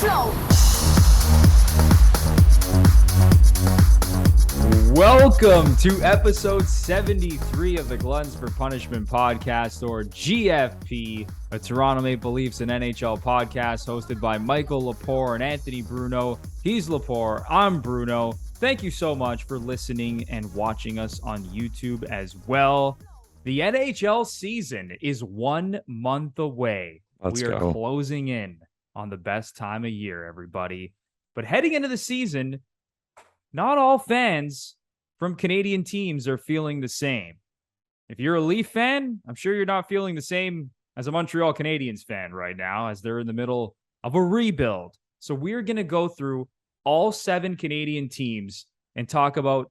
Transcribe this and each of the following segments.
flow. Welcome to episode 73 of the Gluttons For Punishment Podcast, or GFP, a Toronto Maple Leafs and NHL podcast hosted by Michael Lepore and Anthony Bruno. He's Lepore, I'm Bruno. Thank you so much for listening and watching us on YouTube as well. The NHL season is 1 month away. We are closing in on the best time of year, everybody. But heading into the season, not all fans from Canadian teams are feeling the same. If you're a Leaf fan, I'm sure you're not feeling the same as a Montreal Canadiens fan right now, as they're in the middle of a rebuild. So we're going to go through all 7 Canadian teams and talk about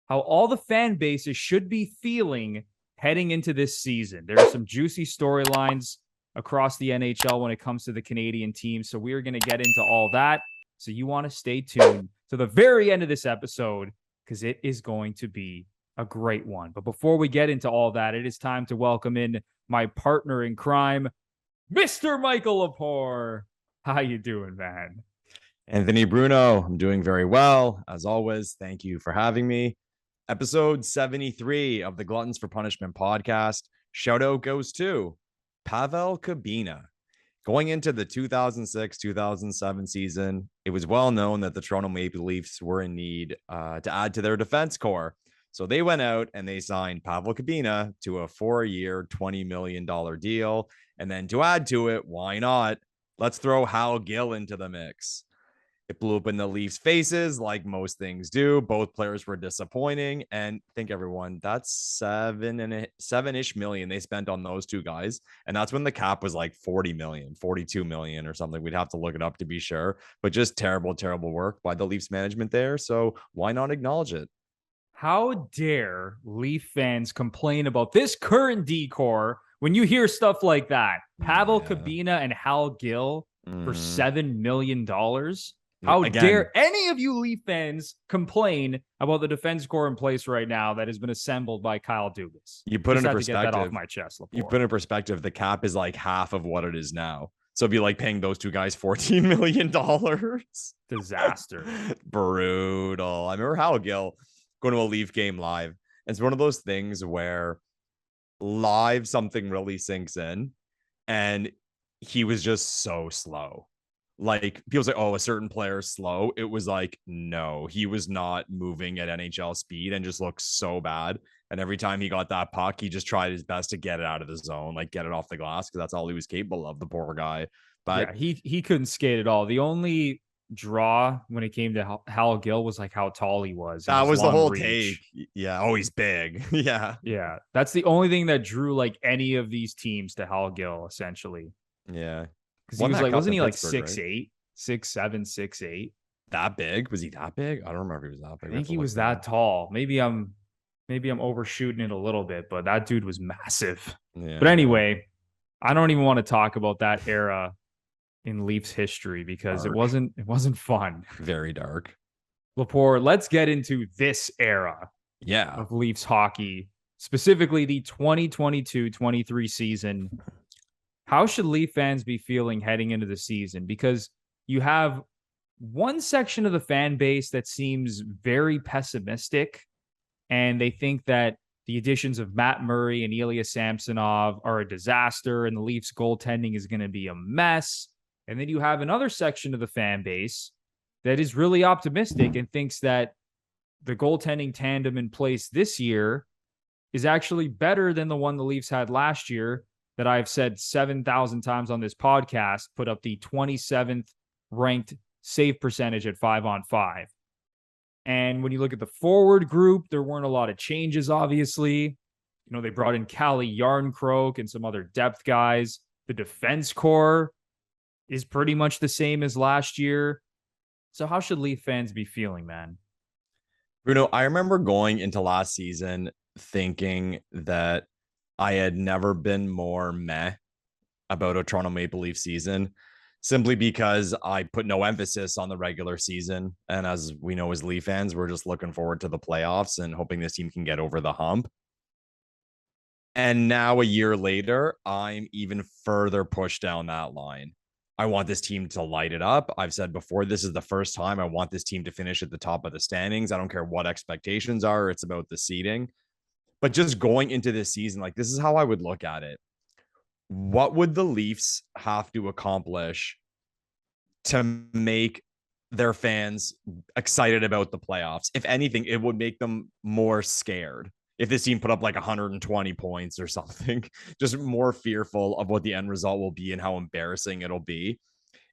how all the fan bases should be feeling heading into this season. There are some juicy storylines across the NHL when it comes to the Canadian team. So we're going to get into all that. So you want to stay tuned to the very end of this episode, because it is going to be a great one. But before we get into all that, it is time to welcome in my partner in crime, Mr. Michael Lepore. How you doing, man? Anthony Bruno, I'm doing very well. As always, thank you for having me. Episode 73 of the Gluttons For Punishment Podcast. Shout out goes to Pavel Kabina. Going into the 2006-2007 season, it was well known that the Toronto Maple Leafs were in need to add to their defense core. So they went out and they signed Pavel Kabina to a 4-year, $20 million deal. And then to add to it, why not? Let's throw Hal Gill into the mix. It blew up in the Leafs' faces, like most things do. Both players were disappointing. And think everyone, that's seven-ish million they spent on those two guys. And that's when the cap was like 40 million, 42 million or something. We'd have to look it up to be sure. But just terrible, terrible work by the Leafs management there. So why not acknowledge it? How dare Leaf fans complain about this current decor when you hear stuff like that? Pavel Kabina and Hal Gill for $7 million. How dare any of you Leaf fans complain about the defense core in place right now that has been assembled by Kyle Dubas? You put into perspective. Get that off perspective. my chest, Lepore. You put in perspective. The cap is like half of what it is now. So it'd be like paying those two guys $14 million. Disaster. Brutal. I remember Hal Gill going to a Leaf game live. It's one of those things where live something really sinks in, and he was just so slow. Like, people say, oh, a certain player is slow. It was like, no, he was not moving at NHL speed and just looked so bad. And every time he got that puck, he just tried his best to get it out of the zone, like get it off the glass, because that's all he was capable of, the poor guy. But yeah, he couldn't skate at all. The only draw when it came to Hal Gill was like how tall he was. That was the whole take. Yeah. Oh, he's big. Yeah. Yeah. That's the only thing that drew like any of these teams to Hal Gill, essentially. Yeah. Because he was like, wasn't he like 6'8", 6'7", 6'8"? That big? Was he that big? I don't remember if he was that big. I think he was that tall. Maybe I'm overshooting it a little bit, but that dude was massive. Yeah. But anyway, I don't even want to talk about that era in Leafs history because it wasn't fun. Very dark. Lepore, let's get into this era of Leafs hockey, specifically the 2022-23 season. How should Leaf fans be feeling heading into the season? Because you have one section of the fan base that seems very pessimistic, and they think that the additions of Matt Murray and Ilya Samsonov are a disaster, and the Leafs goaltending is going to be a mess. And then you have another section of the fan base that is really optimistic and thinks that the goaltending tandem in place this year is actually better than the one the Leafs had last year, that I've said 7,000 times on this podcast, put up the 27th ranked save percentage at 5-on-5. And when you look at the forward group, there weren't a lot of changes, obviously. You know, they brought in Calle Järnkrok and some other depth guys. The defense core is pretty much the same as last year. So how should Leaf fans be feeling, man? Bruno, I remember going into last season thinking that I had never been more meh about a Toronto Maple Leaf season, simply because I put no emphasis on the regular season. And as we know, as Leaf fans, we're just looking forward to the playoffs and hoping this team can get over the hump. And now a year later, I'm even further pushed down that line. I want this team to light it up. I've said before, this is the first time I want this team to finish at the top of the standings. I don't care what expectations are. It's about the seeding. But just going into this season, like, this is how I would look at it. What would the Leafs have to accomplish to make their fans excited about the playoffs? If anything, it would make them more scared. If this team put up like 120 points or something, just more fearful of what the end result will be and how embarrassing it'll be.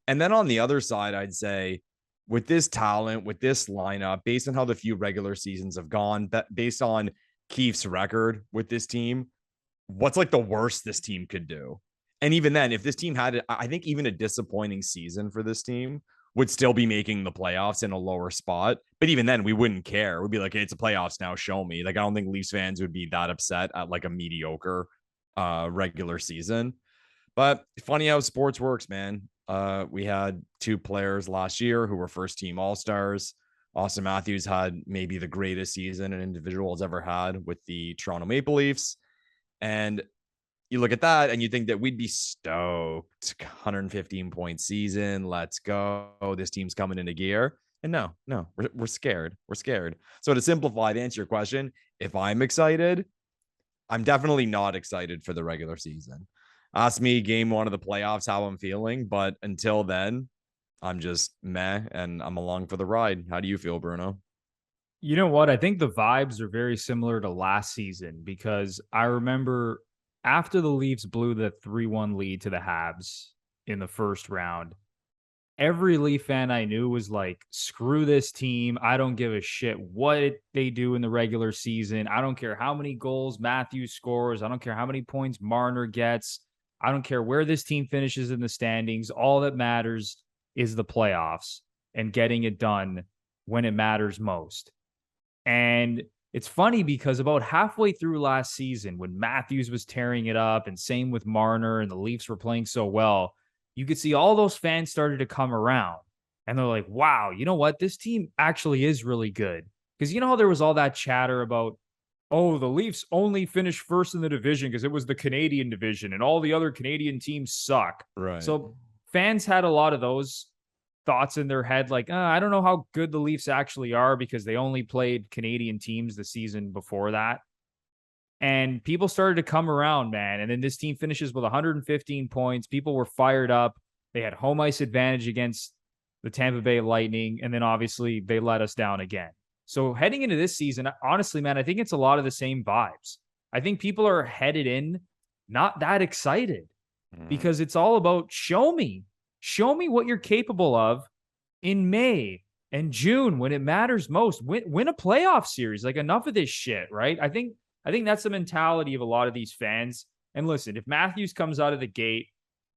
And then on the other side, I'd say with this talent, with this lineup, based on how the few regular seasons have gone, based on Keefe's record with this team, what's like the worst this team could do? And even then, if this team had, I think even a disappointing season for this team would still be making the playoffs in a lower spot. But even then, we wouldn't care. We'd be like, hey, it's a playoffs now. Show me. Like, I don't think Leafs fans would be that upset at like a mediocre regular season. But funny how sports works, man. We had two players last year who were first team All-Stars. Austin Matthews had maybe the greatest season an individual has ever had with the Toronto Maple Leafs. And you look at that and you think that we'd be stoked. 115 point season. Let's go. This team's coming into gear. And no, we're scared. We're scared. So to simplify, to answer your question, if I'm excited, I'm definitely not excited for the regular season. Ask me game one of the playoffs how I'm feeling. But until then, I'm just meh and I'm along for the ride. How do you feel, Bruno? You know what? I think the vibes are very similar to last season because I remember after the Leafs blew the 3-1 lead to the Habs in the first round, every Leaf fan I knew was like, screw this team. I don't give a shit what they do in the regular season. I don't care how many goals Matthews scores. I don't care how many points Marner gets. I don't care where this team finishes in the standings. All that matters is the playoffs and getting it done when it matters most. And it's funny because about halfway through last season, when Matthews was tearing it up and same with Marner and the Leafs were playing so well, you could see all those fans started to come around and they're like, wow, you know what? This team actually is really good. Because you know how there was all that chatter about, oh, the Leafs only finished first in the division because it was the Canadian division and all the other Canadian teams suck. Right. So fans had a lot of those thoughts in their head, like, I don't know how good the Leafs actually are because they only played Canadian teams the season before that. And people started to come around, man. And then this team finishes with 115 points. People were fired up. They had home ice advantage against the Tampa Bay Lightning. And then obviously they let us down again. So heading into this season, honestly, man, I think it's a lot of the same vibes. I think people are headed in not that excited because it's all about show me what you're capable of in May and June when it matters most. Win a playoff series. Like, enough of this shit, right? I think that's the mentality of a lot of these fans. And listen, if Matthews comes out of the gate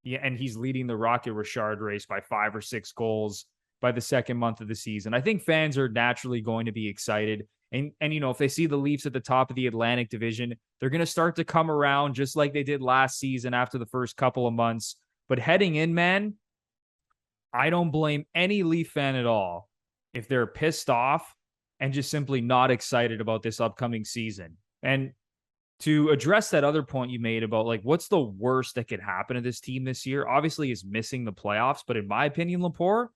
and he's leading the Rocket Richard race by 5 or 6 goals by the second month of the season, I think fans are naturally going to be excited. And you know, if they see the Leafs at the top of the Atlantic Division, they're going to start to come around just like they did last season after the first couple of months. But heading in, man, I don't blame any Leaf fan at all if they're pissed off and just simply not excited about this upcoming season. And to address that other point you made about like what's the worst that could happen to this team this year, obviously is missing the playoffs. But in my opinion, Lepore,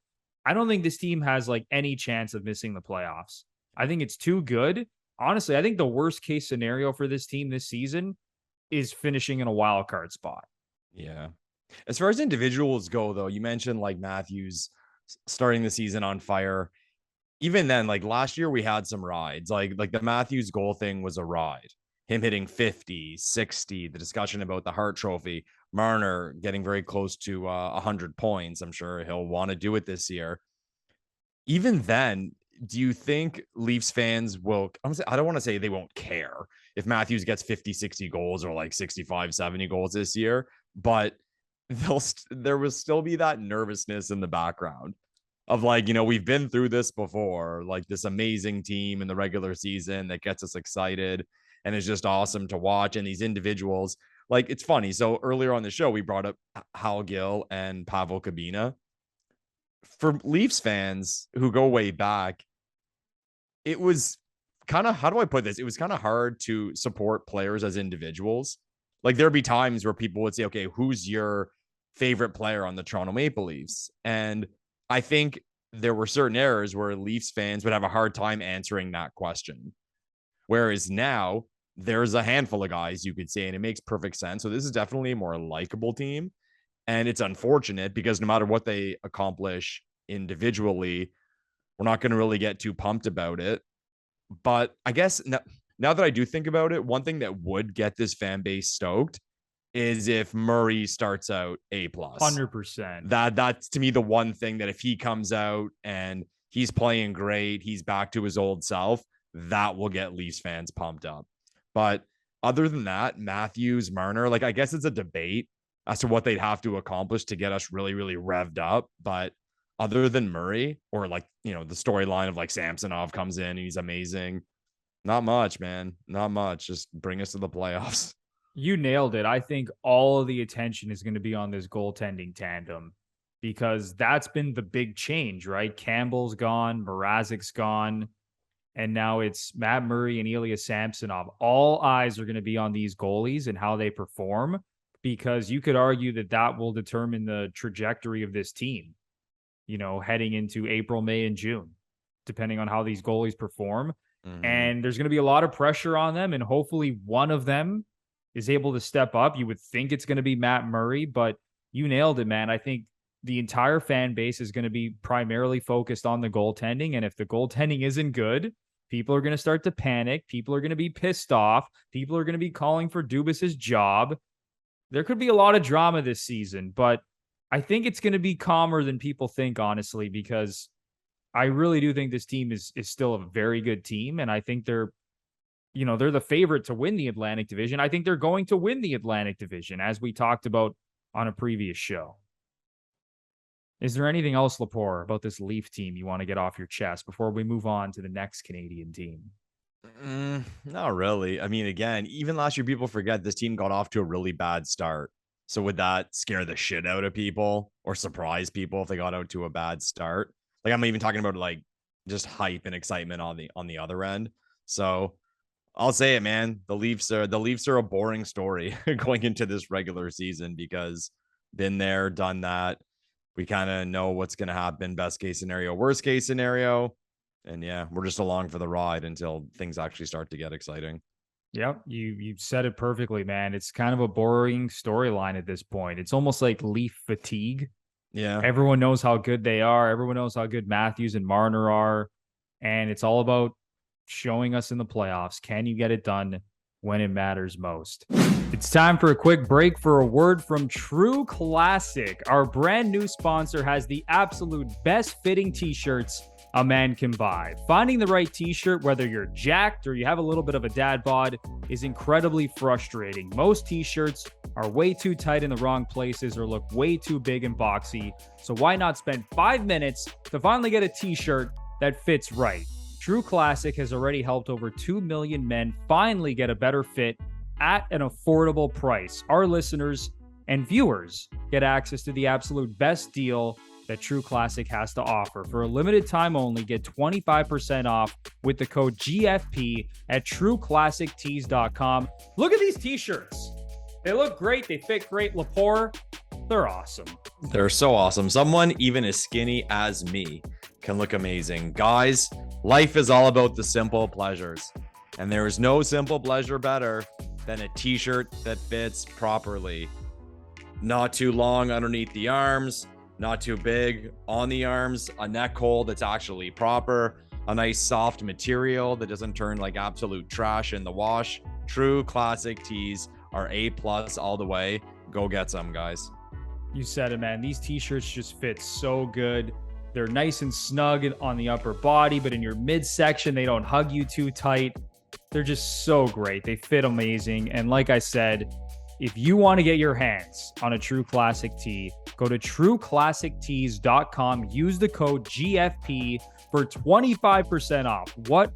I don't think this team has like any chance of missing the playoffs. I think it's too good. Honestly, I think the worst case scenario for this team this season is finishing in a wild card spot. Yeah. As far as individuals go, though, you mentioned like Matthews starting the season on fire. Even then, like last year, we had some rides. Like the Matthews goal thing was a ride. Him hitting 50, 60, the discussion about the Hart Trophy, Marner getting very close to 100 points. I'm sure he'll want to do it this year. Even then, do you think Leafs fans will, I don't want to say they won't care if Matthews gets 50, 60 goals or like 65, 70 goals this year, but there will still be that nervousness in the background of like, you know, we've been through this before, like this amazing team in the regular season that gets us excited and is just awesome to watch. And these individuals, like, it's funny. So earlier on the show, we brought up Hal Gill and Pavel Kabina. For Leafs fans who go way back, it was kind of, how do I put this? It was kind of hard to support players as individuals. Like there'd be times where people would say, okay, who's your favorite player on the Toronto Maple Leafs. And I think there were certain eras where Leafs fans would have a hard time answering that question. Whereas now there's a handful of guys you could say, and it makes perfect sense. So this is definitely a more likable team. And it's unfortunate because no matter what they accomplish individually, we're not going to really get too pumped about it. But I guess now that I do think about it, one thing that would get this fan base stoked is if Murray starts out A+. 100%. That's to me the one thing that if he comes out and he's playing great, he's back to his old self, that will get Leafs fans pumped up. But other than that, Matthews, Marner, like I guess it's a debate as to what they'd have to accomplish to get us really, really revved up. But other than Murray, or like, the storyline of like Samsonov comes in and he's amazing, not much, man. Not much. Just bring us to the playoffs. You nailed it. I think all of the attention is going to be on this goaltending tandem because that's been the big change, right? Campbell's gone, Mrazek's gone, and now it's Matt Murray and Ilya Samsonov. All eyes are going to be on these goalies and how they perform because you could argue that will determine the trajectory of this team, heading into April, May, and June, depending on how these goalies perform. Mm-hmm. And there's going to be a lot of pressure on them, and hopefully one of them is able to step up. You would think it's going to be Matt Murray, but you nailed it, man. I think the entire fan base is going to be primarily focused on the goaltending. And if the goaltending isn't good, people are going to start to panic. People are going to be pissed off. People are going to be calling for Dubas's job. There could be a lot of drama this season, but I think it's going to be calmer than people think, honestly, because I really do think this team is still a very good team. And I think they're the favorite to win the Atlantic Division. I think they're going to win the Atlantic Division, as we talked about on a previous show. Is there anything else, Lepore, about this Leaf team you want to get off your chest before we move on to the next Canadian team? Not really. I mean, again, even last year, people forget this team got off to a really bad start. So would that scare the shit out of people or surprise people if they got out to a bad start? Like, I'm even talking about like just hype and excitement on the other end. So I'll say it, man. The Leafs are a boring story going into this regular season because been there, done that. We kind of know what's going to happen. Best case scenario, worst case scenario. And yeah, we're just along for the ride until things actually start to get exciting. Yep. You said it perfectly, man. It's kind of a boring storyline at this point. It's almost like Leaf fatigue. Yeah. Everyone knows how good they are. Everyone knows how good Matthews and Marner are. And it's all about showing us in the playoffs. Can you get it done when it matters most? It's time for a quick break for a word from True Classic. Our brand new sponsor has the absolute best fitting t-shirts a man can buy. Finding the right t-shirt, whether you're jacked or you have a little bit of a dad bod, is incredibly frustrating. Most t-shirts are way too tight in the wrong places or look way too big and boxy. So why not spend 5 minutes to finally get a t-shirt that fits right? True Classic has already helped over 2 million men finally get a better fit at an affordable price. Our listeners and viewers get access to the absolute best deal that True Classic has to offer. For a limited time only, get 25% off with the code GFP at trueclassictees.com. Look at these t-shirts. They look great. They fit great. Lepore, they're awesome. They're so awesome. Someone even as skinny as me can look amazing. Guys, life is all about the simple pleasures. And there is no simple pleasure better than a t-shirt that fits properly. Not too long underneath the arms, not too big on the arms, a neck hole that's actually proper, a nice soft material that doesn't turn like absolute trash in the wash. True Classic tees are A+ all the way. Go get some, guys. You said it, man. These t-shirts just fit so good. They're nice and snug on the upper body, but in your midsection, they don't hug you too tight. They're just so great. They fit amazing. And like I said, if you want to get your hands on a True Classic tee, go to trueclassictees.com. Use the code GFP for 25% off. What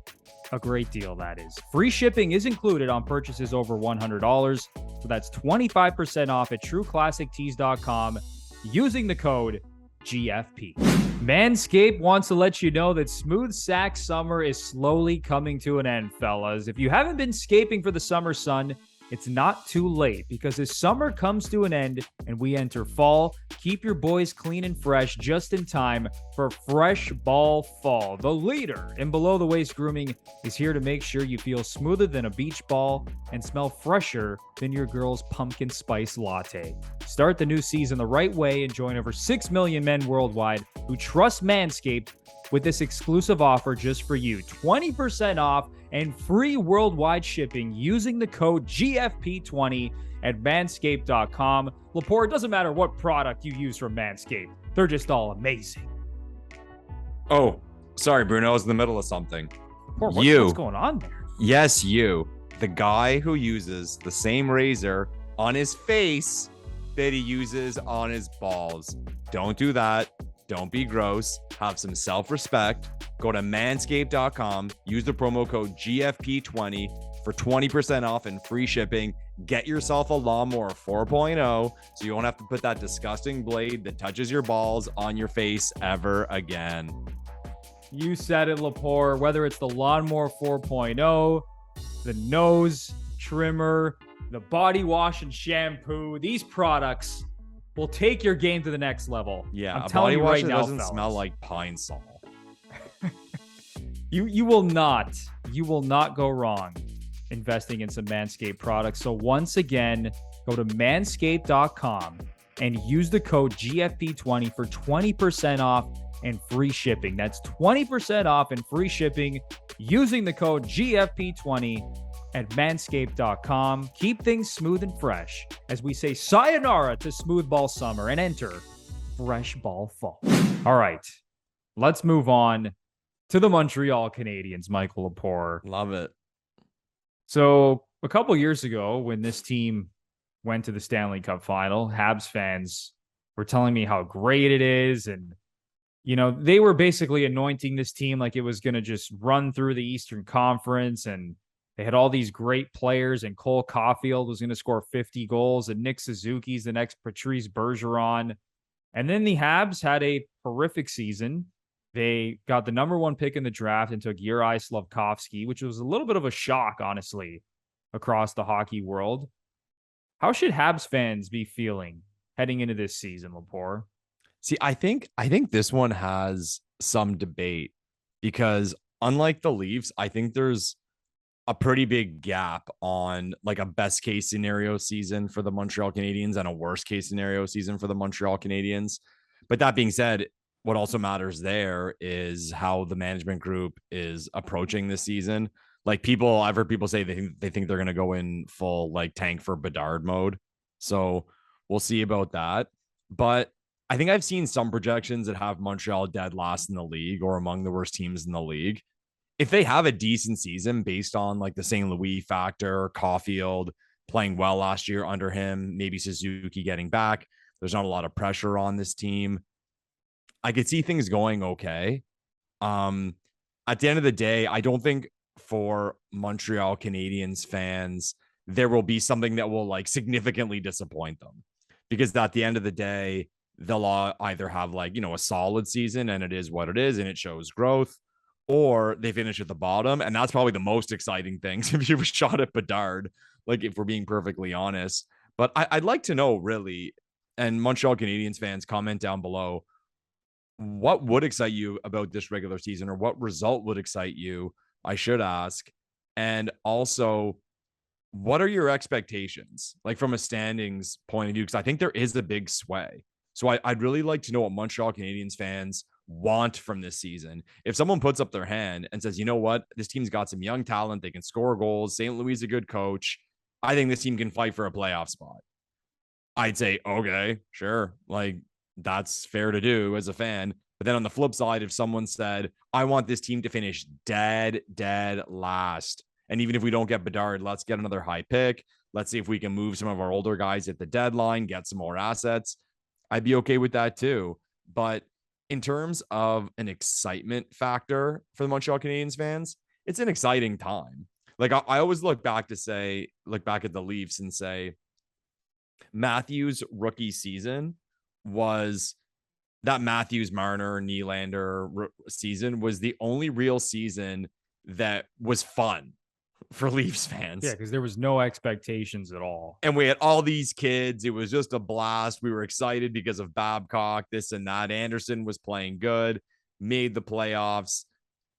a great deal that is. Free shipping is included on purchases over $100. So that's 25% off at trueclassictees.com using the code GFP. Manscaped wants to let you know that smooth sack summer is slowly coming to an end, fellas. If you haven't been scaping for the summer sun, it's not too late, because as summer comes to an end and we enter fall, keep your boys clean and fresh just in time for Fresh Ball Fall. The leader in below the waist grooming is here to make sure you feel smoother than a beach ball and smell fresher than your girl's pumpkin spice latte. Start the new season the right way and join over 6 million men worldwide who trust Manscaped with this exclusive offer just for you. 20% off and free worldwide shipping using the code GFP20 at manscaped.com. Lepore, it doesn't matter what product you use from Manscaped. They're just all amazing. Oh, sorry, Bruno. I was in the middle of something. Lepore, what's going on there? Yes, you. The guy who uses the same razor on his face that he uses on his balls. Don't do that. Don't be gross. Have some self-respect. Go to manscaped.com. Use the promo code GFP20 for 20% off and free shipping. Get yourself a lawnmower 4.0 so you won't have to put that disgusting blade that touches your balls on your face ever again. You said it, Lepore. Whether it's the lawnmower 4.0, the nose trimmer, the body wash and shampoo, these products will take your game to the next level. Yeah, I'm telling you right now, doesn't fellas. smell like pine sol. You will not go wrong investing in some Manscaped products. So once again, go to manscaped.com and use the code GFP20 for 20% off and free shipping. That's 20% off and free shipping using the code GFP20 at manscaped.com. Keep things smooth and fresh as we say sayonara to smooth ball summer and enter fresh ball fall. All right, let's move on to the Montreal Canadiens, Michael Lepore. Love it. So a couple years ago, when this team went to the Stanley Cup final, Habs fans were telling me how great it is. And, you know, they were basically anointing this team like it was going to just run through the Eastern Conference. And they had all these great players, and Cole Caulfield was going to score 50 goals, and Nick Suzuki's the next Patrice Bergeron. And then the Habs had a horrific season. They got the number one pick in the draft and took Juraj Slafkovsky, which was a little bit of a shock, honestly, across the hockey world. How should Habs fans be feeling heading into this season, Lepore? See, I think this one has some debate, because unlike the Leafs, I think there's a pretty big gap on like a best case scenario season for the Montreal Canadiens and a worst case scenario season for the Montreal Canadiens. But that being said, what also matters there is how the management group is approaching this season. Like I've heard people say they think they're going to go in full like tank for Bedard mode. So we'll see about that. But I think I've seen some projections that have Montreal dead last in the league or among the worst teams in the league. If they have a decent season based on like the St. Louis factor, Caulfield playing well last year under him, maybe Suzuki getting back, there's not a lot of pressure on this team, I could see things going okay. At the end of the day, I don't think for Montreal Canadiens fans, there will be something that will like significantly disappoint them, because at the end of the day, they'll either have like, you know, a solid season and it is what it is and it shows growth, or they finish at the bottom. And that's probably the most exciting thing if you have a shot at Bedard, like if we're being perfectly honest. But I'd like to know really, and Montreal Canadiens fans, comment down below, what would excite you about this regular season, or what result would excite you, I should ask. And also, what are your expectations, like from a standings point of view? Because I think there is a big sway. So I'd really like to know what Montreal Canadiens fans want from this season. If someone puts up their hand and says, you know what, this team's got some young talent, they can score goals, St. Louis is a good coach, I think this team can fight for a playoff spot, I'd say, okay, sure. Like, that's fair to do as a fan. But then on the flip side, if someone said, I want this team to finish dead last, and even if we don't get Bedard, let's get another high pick, let's see if we can move some of our older guys at the deadline, get some more assets, I'd be okay with that too. But in terms of an excitement factor for the Montreal Canadiens fans, it's an exciting time. Like I always look back at the Leafs and say, Matthews' rookie season was that Matthews, Marner, Nylander season was the only real season that was fun. for Leafs fans. Yeah, because there was no expectations at all. And we had all these kids. It was just a blast. We were excited because of Babcock, this and that. Anderson was playing good, made the playoffs.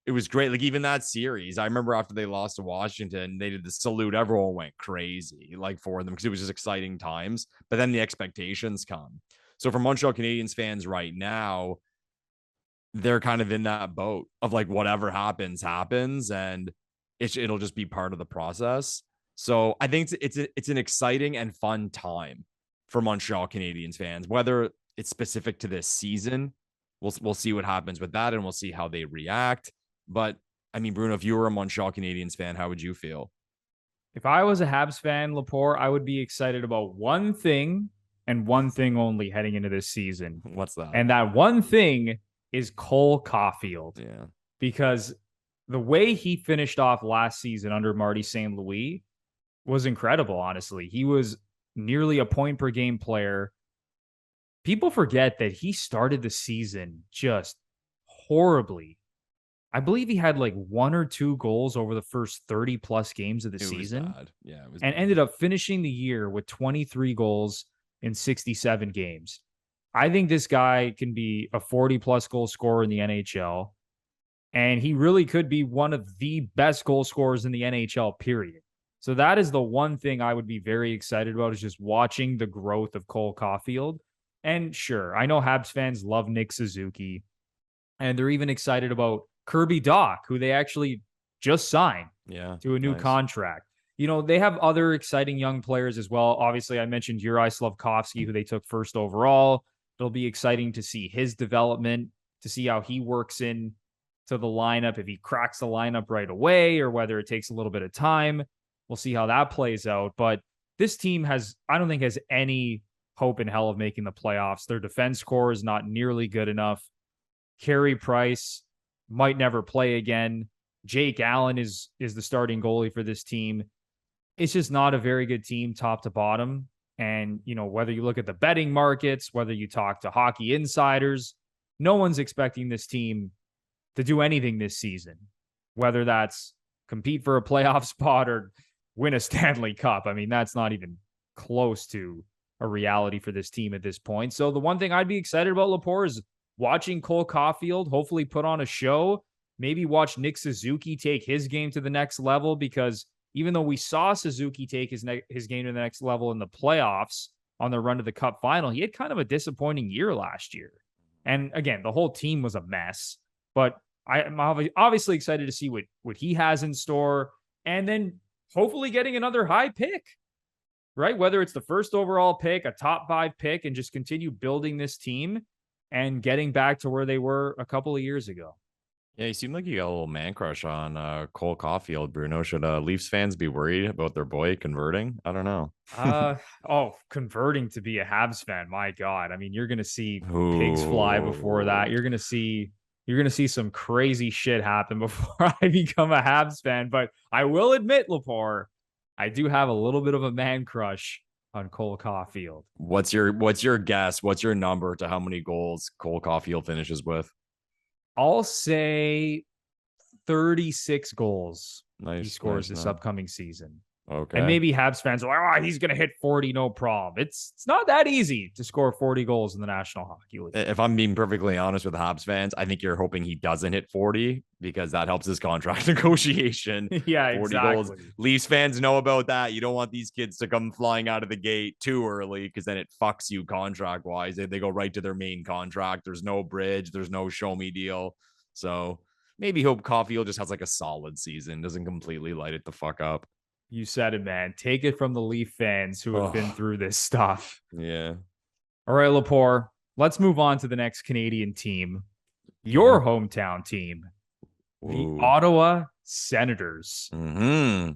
It was great. Like even that series, I remember after they lost to Washington, they did the salute. Everyone went crazy like for them because it was just exciting times. But then the expectations come. So for Montreal Canadiens fans right now, they're kind of in that boat of like whatever happens, and it'll just be part of the process. So I think it's an exciting and fun time for Montreal Canadiens fans, whether it's specific to this season. We'll see what happens with that, and we'll see how they react. But I mean, Bruno, if you were a Montreal Canadiens fan, how would you feel? If I was a Habs fan, Lepore, I would be excited about one thing and one thing only heading into this season. What's that? And that one thing is Cole Caulfield. Yeah. Because the way he finished off last season under Marty St. Louis was incredible, honestly. He was nearly a point per game player. People forget that he started the season just horribly. I believe he had like 1 or 2 goals over the first 30 plus games of the season. Bad. Yeah, it was and bad. Ended up finishing the year with 23 goals in 67 games. I think this guy can be a 40 plus goal scorer in the NHL. And he really could be one of the best goal scorers in the NHL, period. So that is the one thing I would be very excited about, is just watching the growth of Cole Caulfield. And sure, I know Habs fans love Nick Suzuki, and they're even excited about Kirby Dach, who they actually just signed to a new contract. You know, they have other exciting young players as well. Obviously, I mentioned Juraj Slafkovsky, who they took first overall. It'll be exciting to see his development, to see how he works in to the lineup, if he cracks the lineup right away or whether it takes a little bit of time. We'll see how that plays out. But this team I don't think has any hope in hell of making the playoffs. Their defense core is not nearly good enough. Carey Price might never play again. Jake Allen is the starting goalie for this team. It's just not a very good team top to bottom. And, you know, whether you look at the betting markets, whether you talk to hockey insiders, no one's expecting this team to do anything this season, whether that's compete for a playoff spot or win a Stanley Cup. I mean, that's not even close to a reality for this team at this point. So the one thing I'd be excited about, Lepore, is watching Cole Caulfield hopefully put on a show, maybe watch Nick Suzuki take his game to the next level, because even though we saw Suzuki take his game to the next level in the playoffs on the run to the Cup final, he had kind of a disappointing year last year. And again, the whole team was a mess, but I'm obviously excited to see what he has in store, and then hopefully getting another high pick, right? Whether it's the first overall pick, a top 5 pick, and just continue building this team and getting back to where they were a couple of years ago. Yeah, you seem like you got a little man crush on Cole Caulfield, Bruno. Should Leafs fans be worried about their boy converting? I don't know. Converting to be a Habs fan, my God. I mean, you're going to see pigs fly before that. You're going to see some crazy shit happen before I become a Habs fan. But I will admit, Lepore, I do have a little bit of a man crush on Cole Caulfield. What's your guess? What's your number to how many goals Cole Caulfield finishes with? I'll say 36 goals he scores this upcoming season. Okay. And maybe Habs fans are like, he's going to hit 40, no problem. It's not that easy to score 40 goals in the National Hockey League. If I'm being perfectly honest with the Habs fans, I think you're hoping he doesn't hit 40 because that helps his contract negotiation. Yeah, 40 exactly. goals. Leafs fans know about that. You don't want these kids to come flying out of the gate too early, because then it fucks you contract-wise. They go right to their main contract. There's no bridge. There's no show me deal. So maybe hope Caulfield just has like a solid season, doesn't completely light it the fuck up. You said it, man. Take it from the Leaf fans who have been through this stuff. Yeah. All right, Lepore, let's move on to the next Canadian team. Your hometown team, the Ottawa Senators. Mm-hmm.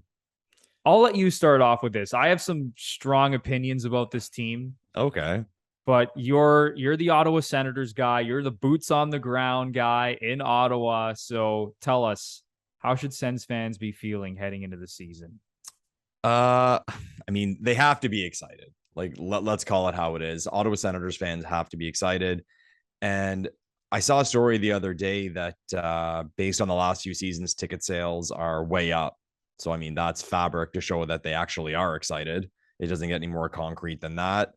I'll let you start off with this. I have some strong opinions about this team. Okay. But you're the Ottawa Senators guy. You're the boots on the ground guy in Ottawa. So tell us, how should Sens fans be feeling heading into the season? I mean, they have to be excited. Like, let's call it how it is. Ottawa Senators fans have to be excited. And I saw a story the other day that based on the last few seasons, ticket sales are way up So, I mean, that's fabric to show that they actually are excited. It doesn't get any more concrete than that.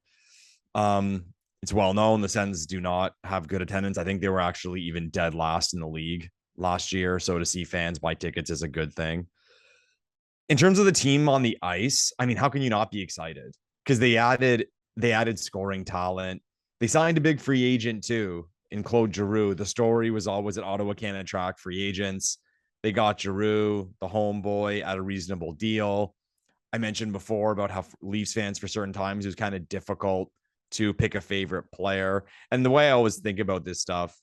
It's well known the Sens do not have good attendance. I think they were actually even dead last in the league last year. So to see fans buy tickets is a good thing. In terms of the team on the ice, I mean, how can you not be excited? Because they added scoring talent. They signed a big free agent too in Claude Giroux. The story was always at Ottawa Canada track free agents. They got Giroux, the homeboy, at a reasonable deal. I mentioned before about how Leafs fans for certain times it was kind of difficult to pick a favorite player. And the way I always think about this stuff,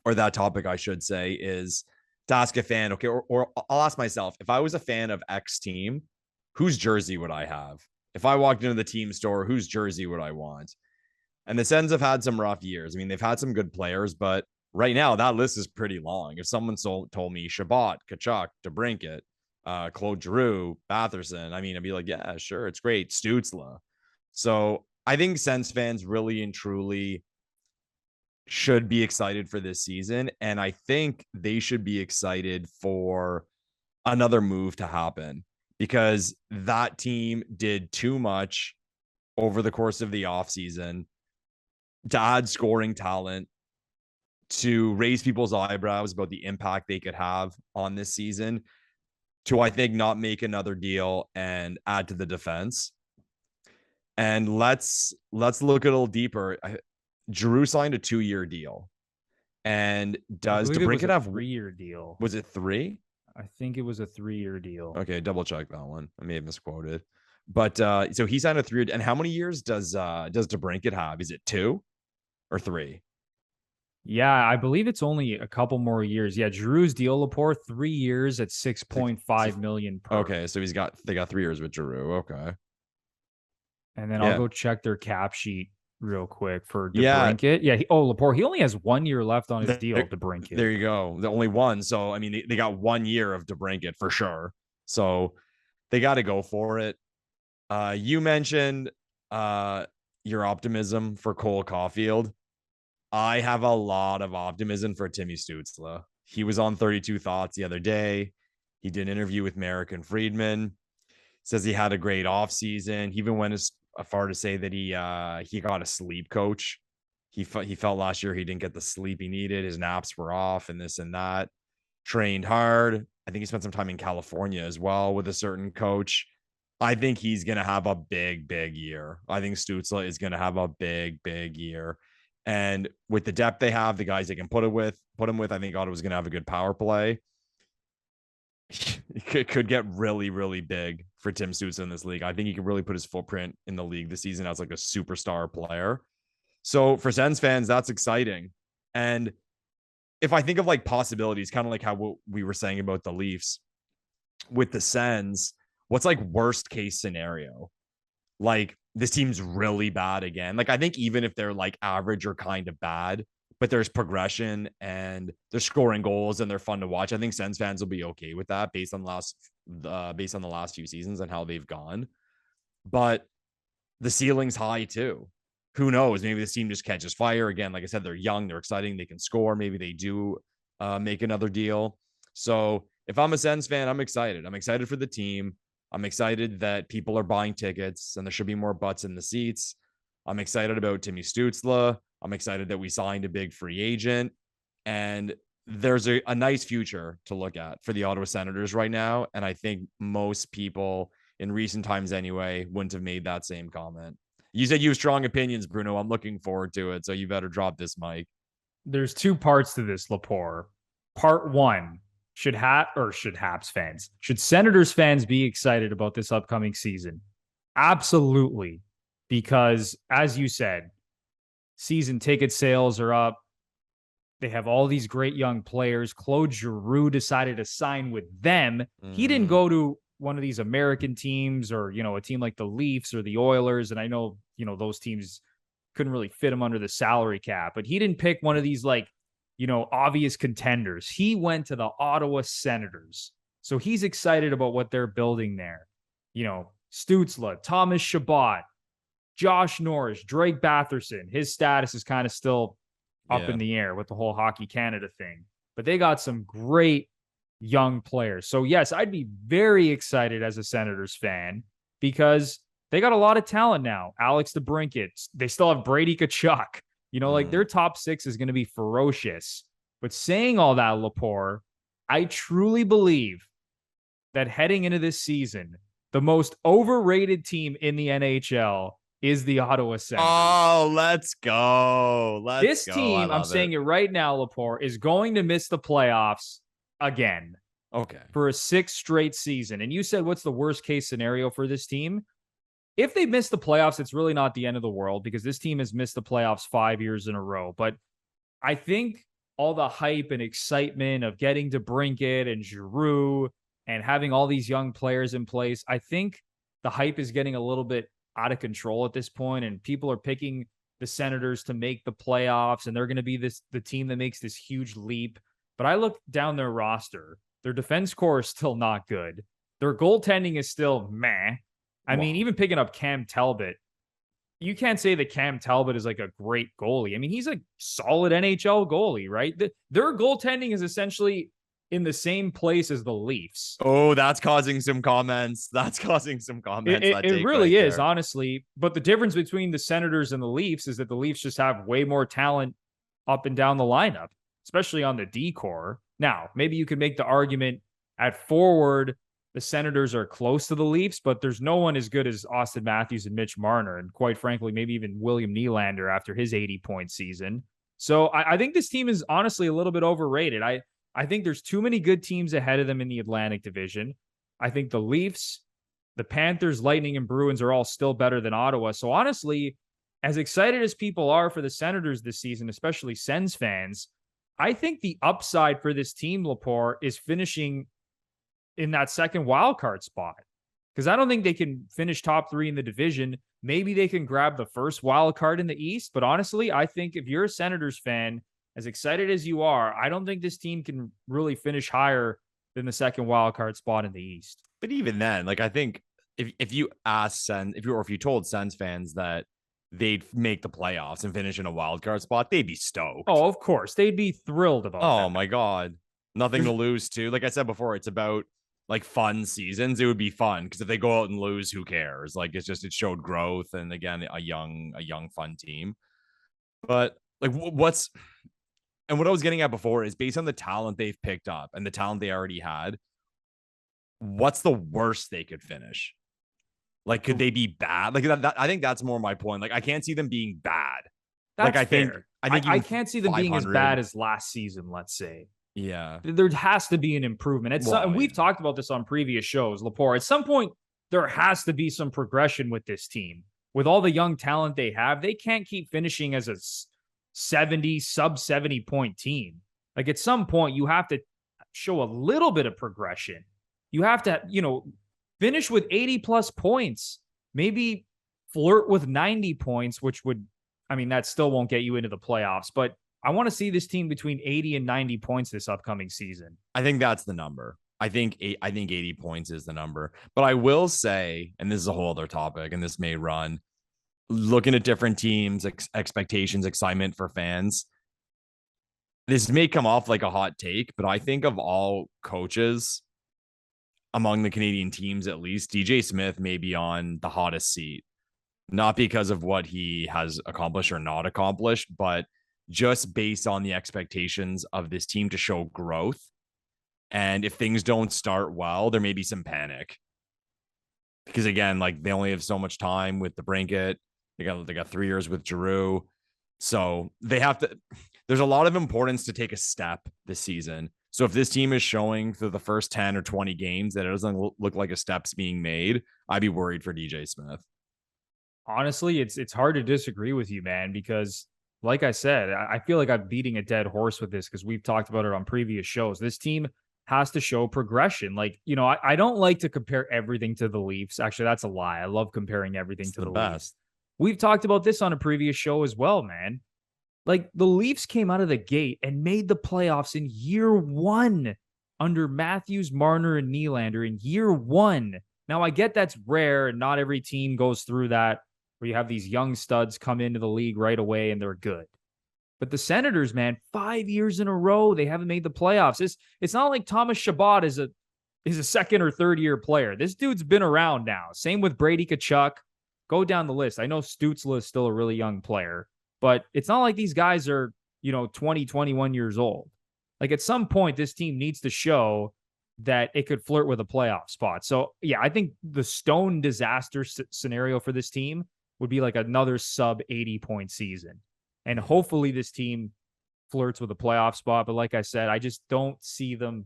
or that topic, I should say, is to ask a fan, okay, or I'll ask myself, if I was a fan of X team, whose jersey would I have? If I walked into the team store, whose jersey would I want? And the Sens have had some rough years. I mean, they've had some good players, but right now that list is pretty long. If someone told me Shabbat, Kachuk, DeBrincat, Claude Giroux, Batherson, I mean, I'd be like, yeah, sure, it's great. Stützle. So I think Sens fans really and truly should be excited for this season. And I think they should be excited for another move to happen because that team did too much over the course of the offseason to add scoring talent, to raise people's eyebrows about the impact they could have on this season, to, I think, not make another deal and add to the defense. And let's look a little deeper. Giroux signed a 2-year deal. And does DeBrincat have a 3-year deal? Was it 3? I think it was a 3-year deal. Okay, double check that one. I may have misquoted. But so he signed a 3-year. And how many years does DeBrincat have? Is it 2 or 3? Yeah, I believe it's only a couple more years. Yeah, Giroux's deal, Lepore, 3 years at $6.5 million per. Okay, so they got 3 years with Giroux. Okay. And then I'll go check their cap sheet real quick for DeBrincat. Yeah. Lepore, he only has 1 year left on his deal, DeBrincat. There you go. The only one. So, I mean, they got 1 year of DeBrincat for sure. So they got to go for it. You mentioned your optimism for Cole Caulfield. I have a lot of optimism for Timmy Stützle. He was on 32 Thoughts the other day. He did an interview with Merrick Friedman. Says he had a great offseason. He even went as far to say that he got a sleep coach. He felt last year he didn't get the sleep he needed. His naps were off and this and that. Trained hard. I think he spent some time in California as well with a certain coach. I think he's going to have a big, big year. I think Stützle is going to have a big, big year. And with the depth they have, the guys they can put him with, I think Ottawa's going to have a good power play. It could get really, really big for Tim Stützle in this league. I think he could really put his footprint in the league this season as like a superstar player. So for Sens fans, that's exciting. And if I think of like possibilities, kind of like how we were saying about the Leafs with the Sens, what's like worst case scenario? Like this team's really bad again. Like I think even if they're like average or kind of bad, but there's progression and they're scoring goals and they're fun to watch, I think Sens fans will be okay with that based on the last few seasons and how they've gone. But the ceiling's high too. Who knows? Maybe this team just catches fire again. Like I said, they're young, they're exciting, they can score. Maybe they do make another deal. So if I'm a Sens fan, I'm excited. I'm excited for the team. I'm excited that people are buying tickets and there should be more butts in the seats. I'm excited about Timmy Stützle. I'm excited that we signed a big free agent. And there's a nice future to look at for the Ottawa Senators right now. And I think most people in recent times anyway wouldn't have made that same comment. You said you have strong opinions, Bruno. I'm looking forward to it. So you better drop this mic. There's 2 parts to this, Lepore. Part 1. Should Senators fans be excited about this upcoming season? Absolutely. Because as you said, season ticket sales are up. They have all these great young players. Claude Giroux decided to sign with them. He didn't go to one of these American teams or, a team like the Leafs or the Oilers. And I know, those teams couldn't really fit him under the salary cap, but he didn't pick one of these obvious contenders. He went to the Ottawa Senators. So he's excited about what they're building there. Stützle, Thomas Chabot, Josh Norris, Drake Batherson. His status is kind of still up in the air with the whole Hockey Canada thing. But they got some great young players. So yes, I'd be very excited as a Senators fan because they got a lot of talent now. Alex DeBrincat. They still have Brady Tkachuk. Like their top six is going to be ferocious. But saying all that, Lepore, I truly believe that heading into this season, the most overrated team in the NHL is the Ottawa Senators. Oh, let's go. This team, I'm saying it right now, Lepore, is going to miss the playoffs again. Okay. For a 6th straight season. And you said, what's the worst case scenario for this team? If they miss the playoffs, it's really not the end of the world because this team has missed the playoffs 5 years in a row. But I think all the hype and excitement of getting DeBrincat and Giroux and having all these young players in place, I think the hype is getting a little bit out of control at this point, and people are picking the Senators to make the playoffs, and they're going to be the team that makes this huge leap. But I look down their roster. Their defense core is still not good. Their goaltending is still meh. I mean, even picking up Cam Talbot, you can't say that Cam Talbot is like a great goalie. I mean, he's a solid NHL goalie, right? Their goaltending is essentially in the same place as the Leafs. Oh, that's causing some comments. It really is, honestly. But the difference between the Senators and the Leafs is that the Leafs just have way more talent up and down the lineup, especially on the D core. Now, maybe you could make the argument at forward, the Senators are close to the Leafs, but there's no one as good as Austin Matthews and Mitch Marner. And quite frankly, maybe even William Nylander after his 80-point season. So I think this team is honestly a little bit overrated. I think there's too many good teams ahead of them in the Atlantic Division. I think the Leafs, the Panthers, Lightning, and Bruins are all still better than Ottawa. So honestly, as excited as people are for the Senators this season, especially Sens fans, I think the upside for this team, Lepore, is finishing in that second wildcard spot. Because I don't think they can finish top 3 in the division. Maybe they can grab the first wild card in the East. But honestly, I think if you're a Senators fan, as excited as you are, I don't think this team can really finish higher than the second wild card spot in the East. But even then, like I think if you ask if you told Sens fans that they'd make the playoffs and finish in a wild card spot, they'd be stoked. Oh, of course. They'd be thrilled about that. Oh my God. Nothing to lose to. Like I said before, it's about like fun seasons. It would be fun because if they go out and lose, who cares? Like it showed growth and again a young fun team. But like what I was getting at before is based on the talent they've picked up and the talent they already had, what's the worst they could finish? Like, could they be bad? Like that I think that's more my point. Like, I can't see them being bad. That's like, fair. I can't see them being as bad as last season, let's say. Yeah. There has to be an improvement. We've talked about this on previous shows, Lepore. At some point, there has to be some progression with this team. With all the young talent they have, they can't keep finishing as a sub 70 point team. Like at some point, you have to show a little bit of progression. You have to, finish with 80 plus points, maybe flirt with 90 points, that still won't get you into the playoffs, but I want to see this team between 80 and 90 points this upcoming season. I think that's the number. I think 80 points is the number, but I will say, and this is a whole other topic and this may run, looking at different teams, expectations, excitement for fans. This may come off like a hot take, but I think of all coaches among the Canadian teams, at least, DJ Smith may be on the hottest seat, not because of what he has accomplished or not accomplished, but just based on the expectations of this team to show growth. And if things don't start well, there may be some panic. Because again, like they only have so much time with DeBrincat. They got 3 years with Giroux. So they have to, there's a lot of importance to take a step this season. So if this team is showing through the first 10 or 20 games that it doesn't look like a step's being made, I'd be worried for DJ Smith. Honestly, it's hard to disagree with you, man, because like I said, I feel like I'm beating a dead horse with this because we've talked about it on previous shows. This team has to show progression. Like, I don't like to compare everything to the Leafs. Actually, that's a lie. I love comparing everything to the Leafs. We've talked about this on a previous show as well, man. Like the Leafs came out of the gate and made the playoffs in year 1 under Matthews, Marner, and Nylander in year 1. Now, I get that's rare and not every team goes through that where you have these young studs come into the league right away and they're good. But the Senators, man, 5 years in a row, they haven't made the playoffs. It's not like Thomas Chabot is a second or third year player. This dude's been around now. Same with Brady Tkachuk. Go down the list. I know Stützle is still a really young player, but it's not like these guys are, 20, 21 years old. Like at some point, this team needs to show that it could flirt with a playoff spot. So yeah, I think the Stone disaster scenario for this team would be like another sub 80-point season. And hopefully this team flirts with a playoff spot. But like I said, I just don't see them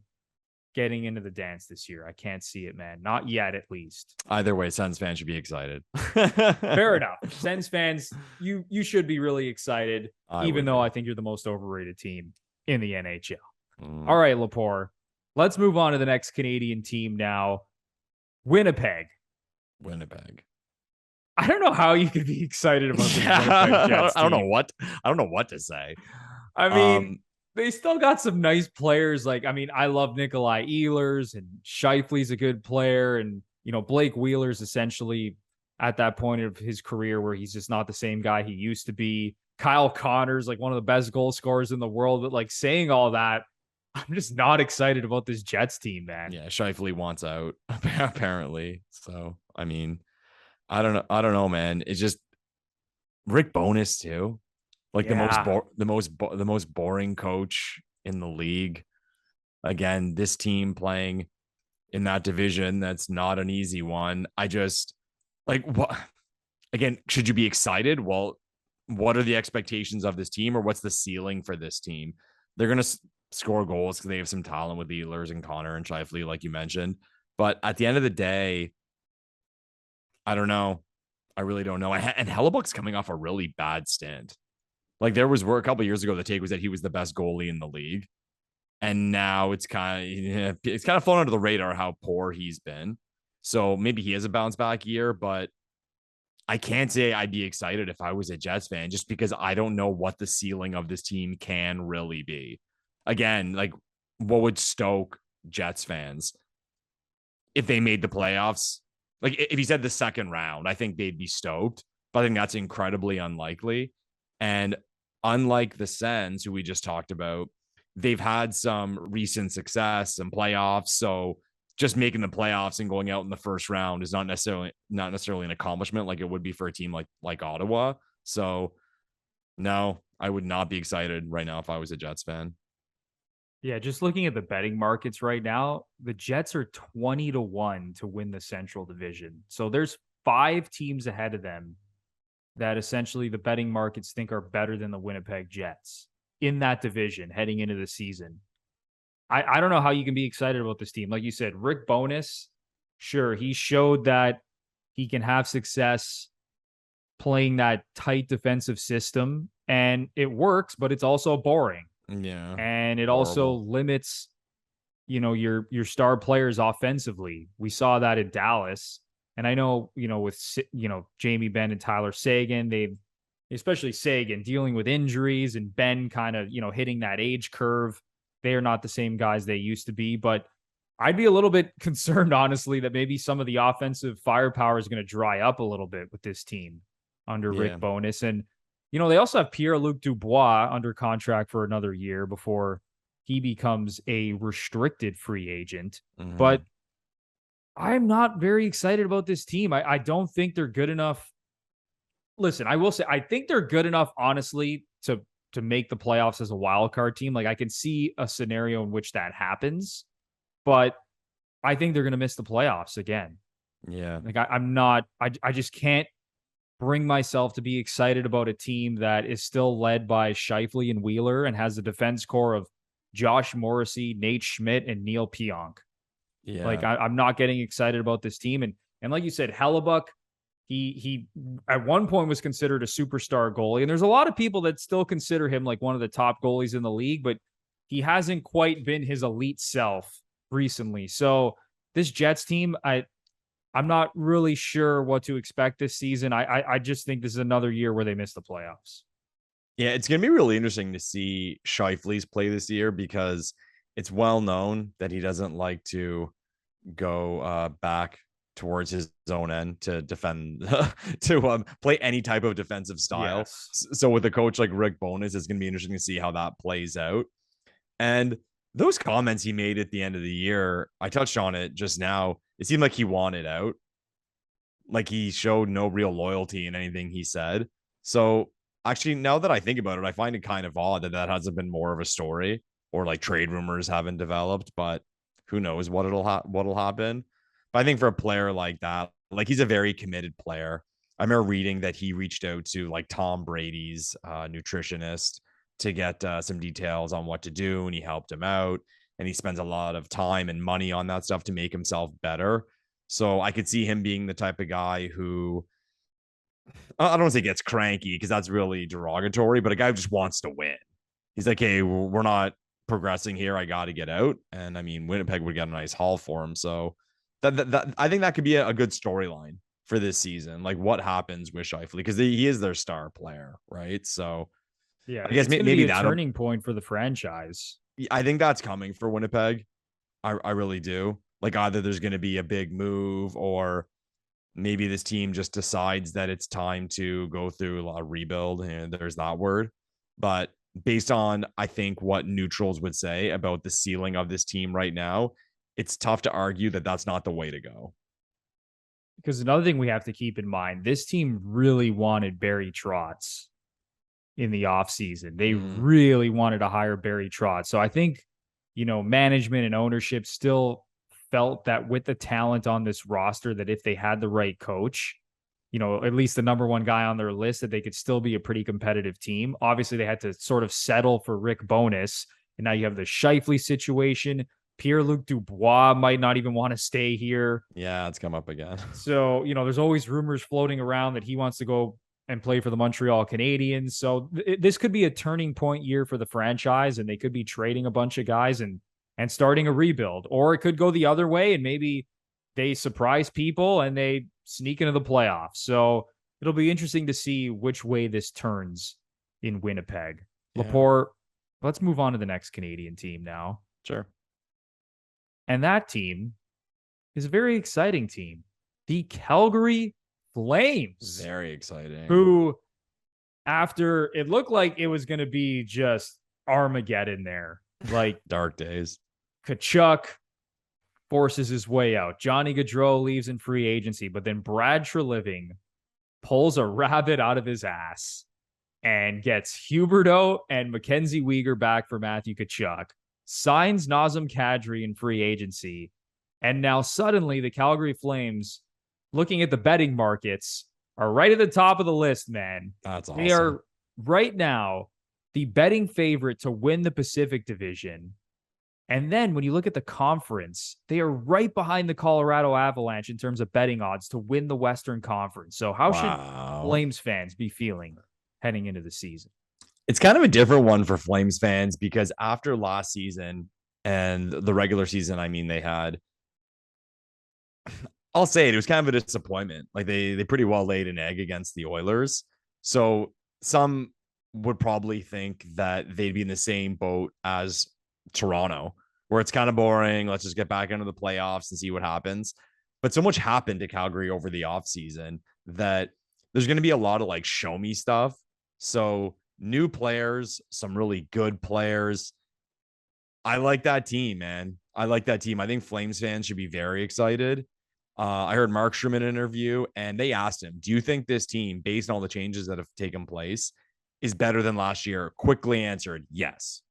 getting into the dance this year. I can't see it, man. Not yet, at least. Either way, Sens fans should be excited. Fair enough. Sens fans, you should be really excited, even though I think you're the most overrated team in the NHL. All right, Lepore. Let's move on to the next Canadian team now. Winnipeg. I don't know how you could be excited about the Winnipeg Jets team. I don't know what to say. I mean, they still got some nice players. I love Nikolai Ehlers, and Scheifele's a good player. And, Blake Wheeler's essentially at that point of his career where he's just not the same guy he used to be. Kyle Connor's like one of the best goal scorers in the world. But like saying all that, I'm just not excited about this Jets team, man. Yeah, Scheifele wants out, apparently. So, I mean, I don't know, man. It's just Rick Bowness too. Like the most boring coach in the league. Again, this team playing in that division, that's not an easy one. I just what? Again, should you be excited? Well, what are the expectations of this team, or what's the ceiling for this team? They're gonna score goals because they have some talent with Ehlers and Connor and Scheifele, like you mentioned. But at the end of the day, I don't know. I really don't know. And Hellebuck's coming off a really bad stint. Like there was a couple of years ago, the take was that he was the best goalie in the league. And now it's kind of flown under the radar how poor he's been. So maybe he has a bounce back year, but I can't say I'd be excited if I was a Jets fan, just because I don't know what the ceiling of this team can really be. Again, like what would stoke Jets fans if they made the playoffs? Like if he said the second round, I think they'd be stoked, but I think that's incredibly unlikely. And unlike the Sens, who we just talked about, they've had some recent success and playoffs. So just making the playoffs and going out in the first round is not necessarily an accomplishment like it would be for a team like Ottawa. So no, I would not be excited right now if I was a Jets fan. Yeah, just looking at the betting markets right now, the Jets are 20-1 to win the Central Division. So there's 5 teams ahead of them that essentially the betting markets think are better than the Winnipeg Jets in that division heading into the season. I don't know how you can be excited about this team. Like you said, Rick Bowness, sure, he showed that he can have success playing that tight defensive system, and it works, but it's also boring. Yeah. And it also limits, your star players offensively. We saw that in Dallas. And I know, with, Jamie Benn and Tyler Seguin, especially Seguin, dealing with injuries, and Ben kind of, hitting that age curve. They are not the same guys they used to be. But I'd be a little bit concerned, honestly, that maybe some of the offensive firepower is going to dry up a little bit with this team under Rick Bowness. And, they also have Pierre-Luc Dubois under contract for another year before he becomes a restricted free agent. Mm-hmm. But I'm not very excited about this team. I don't think they're good enough. Listen, I will say, I think they're good enough, honestly, to make the playoffs as a wild card team. Like I can see a scenario in which that happens, but I think they're going to miss the playoffs again. Yeah. Like I just can't bring myself to be excited about a team that is still led by Scheifele and Wheeler and has a defense core of Josh Morrissey, Nate Schmidt, and Neil Pionk. Yeah. Like I'm not getting excited about this team. And like you said, Hellebuck, he at one point was considered a superstar goalie. And there's a lot of people that still consider him like one of the top goalies in the league, but he hasn't quite been his elite self recently. So this Jets team, I'm not really sure what to expect this season. I just think this is another year where they miss the playoffs. Yeah, it's going to be really interesting to see Scheifele's play this year because it's well known that he doesn't like to go back towards his own end to defend, to play any type of defensive style. Yes. So with a coach like Rick Bowness, it's going to be interesting to see how that plays out. And those comments he made at the end of the year, I touched on it just now. It seemed like he wanted out. Like he showed no real loyalty in anything he said. So actually, now that I think about it, I find it kind of odd that that hasn't been more of a story, or like trade rumors haven't developed, but who knows what'll happen. But I think for a player like that, like he's a very committed player. I remember reading that he reached out to like Tom Brady's nutritionist to get some details on what to do, and he helped him out. And he spends a lot of time and money on that stuff to make himself better. So I could see him being the type of guy who, I don't want to say gets cranky because that's really derogatory, but a guy who just wants to win. He's like, hey, we're not progressing here. I got to get out. And I mean, Winnipeg would get a nice haul for him. So that I think that could be a good storyline for this season. Like what happens with Scheifele, because he is their star player, right? So yeah, I guess maybe that turning point for the franchise. I think that's coming for Winnipeg. I really do. Like either there's going to be a big move, or maybe this team just decides that it's time to go through a rebuild, and there's that word. But based on, I think, what neutrals would say about the ceiling of this team right now, it's tough to argue that that's not the way to go. Because another thing we have to keep in mind, this team really wanted Barry Trotz in the offseason. They really wanted to hire Barry Trotz. So I think, management and ownership still felt that with the talent on this roster, that if they had the right coach, at least the number one guy on their list, that they could still be a pretty competitive team. Obviously, they had to sort of settle for Rick Bowness. And now you have the Scheifele situation. Pierre-Luc Dubois might not even want to stay here. Yeah, it's come up again. So, there's always rumors floating around that he wants to go and play for the Montreal Canadiens. So this could be a turning point year for the franchise, and they could be trading a bunch of guys and starting a rebuild. Or it could go the other way, and maybe they surprise people and they sneak into the playoffs. So it'll be interesting to see which way this turns in Winnipeg. Yeah. Lepore, let's move on to the next Canadian team now. Sure. And that team is a very exciting team. The Calgary Flames. Very exciting. Who, after it looked like it was going to be just Armageddon there, like dark days, Tkachuk forces his way out. Johnny Gaudreau leaves in free agency, but then Brad Treliving pulls a rabbit out of his ass and gets Huberdeau and Mackenzie Weegar back for Matthew Tkachuk, signs Nazem Kadri in free agency, and now suddenly the Calgary Flames, looking at the betting markets, are right at the top of the list, man. That's awesome. They are right now the betting favorite to win the Pacific Division. And then when you look at the conference, they are right behind the Colorado Avalanche in terms of betting odds to win the Western Conference. So how should Flames fans be feeling heading into the season? It's kind of a different one for Flames fans, because after last season and the regular season, I mean, they had, I'll say it was kind of a disappointment. Like they pretty well laid an egg against the Oilers. So some would probably think that they'd be in the same boat as Toronto, where it's kind of boring. Let's just get back into the playoffs and see what happens. But so much happened to Calgary over the offseason that there's going to be a lot of like show me stuff. So new players, some really good players. I like that team, man. I like that team. I think Flames fans should be very excited. I heard Markstrom in an interview, and they asked him, do you think this team, based on all the changes that have taken place, is better than last year? Quickly answered, yes.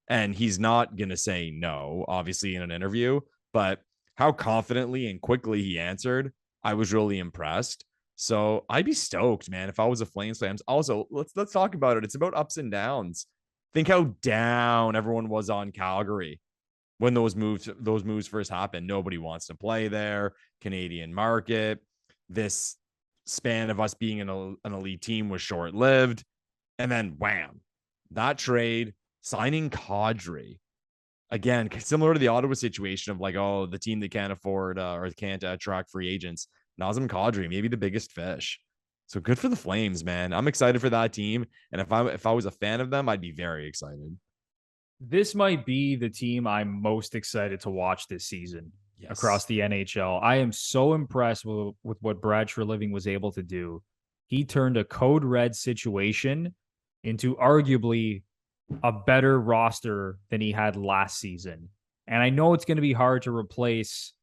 And he's not going to say no, obviously, in an interview, but how confidently and quickly he answered, I was really impressed. So I'd be stoked, man, if I was a Flames fan. Also, let's talk about it. It's about ups and downs. Think how down everyone was on Calgary when those moves first happened. Nobody wants to play there. Canadian market. This span of us being an elite team was short-lived. And then wham, that trade, signing Kadri. Again, similar to the Ottawa situation of like, oh, the team that can't afford or can't attract free agents. Nazem Kadri, maybe the biggest fish. So good for the Flames, man. I'm excited for that team. And if I was a fan of them, I'd be very excited. This might be the team I'm most excited to watch this season. across the NHL. I am so impressed with what Brad Treliving was able to do. He turned a code red situation into arguably a better roster than he had last season. And I know it's going to be hard to replace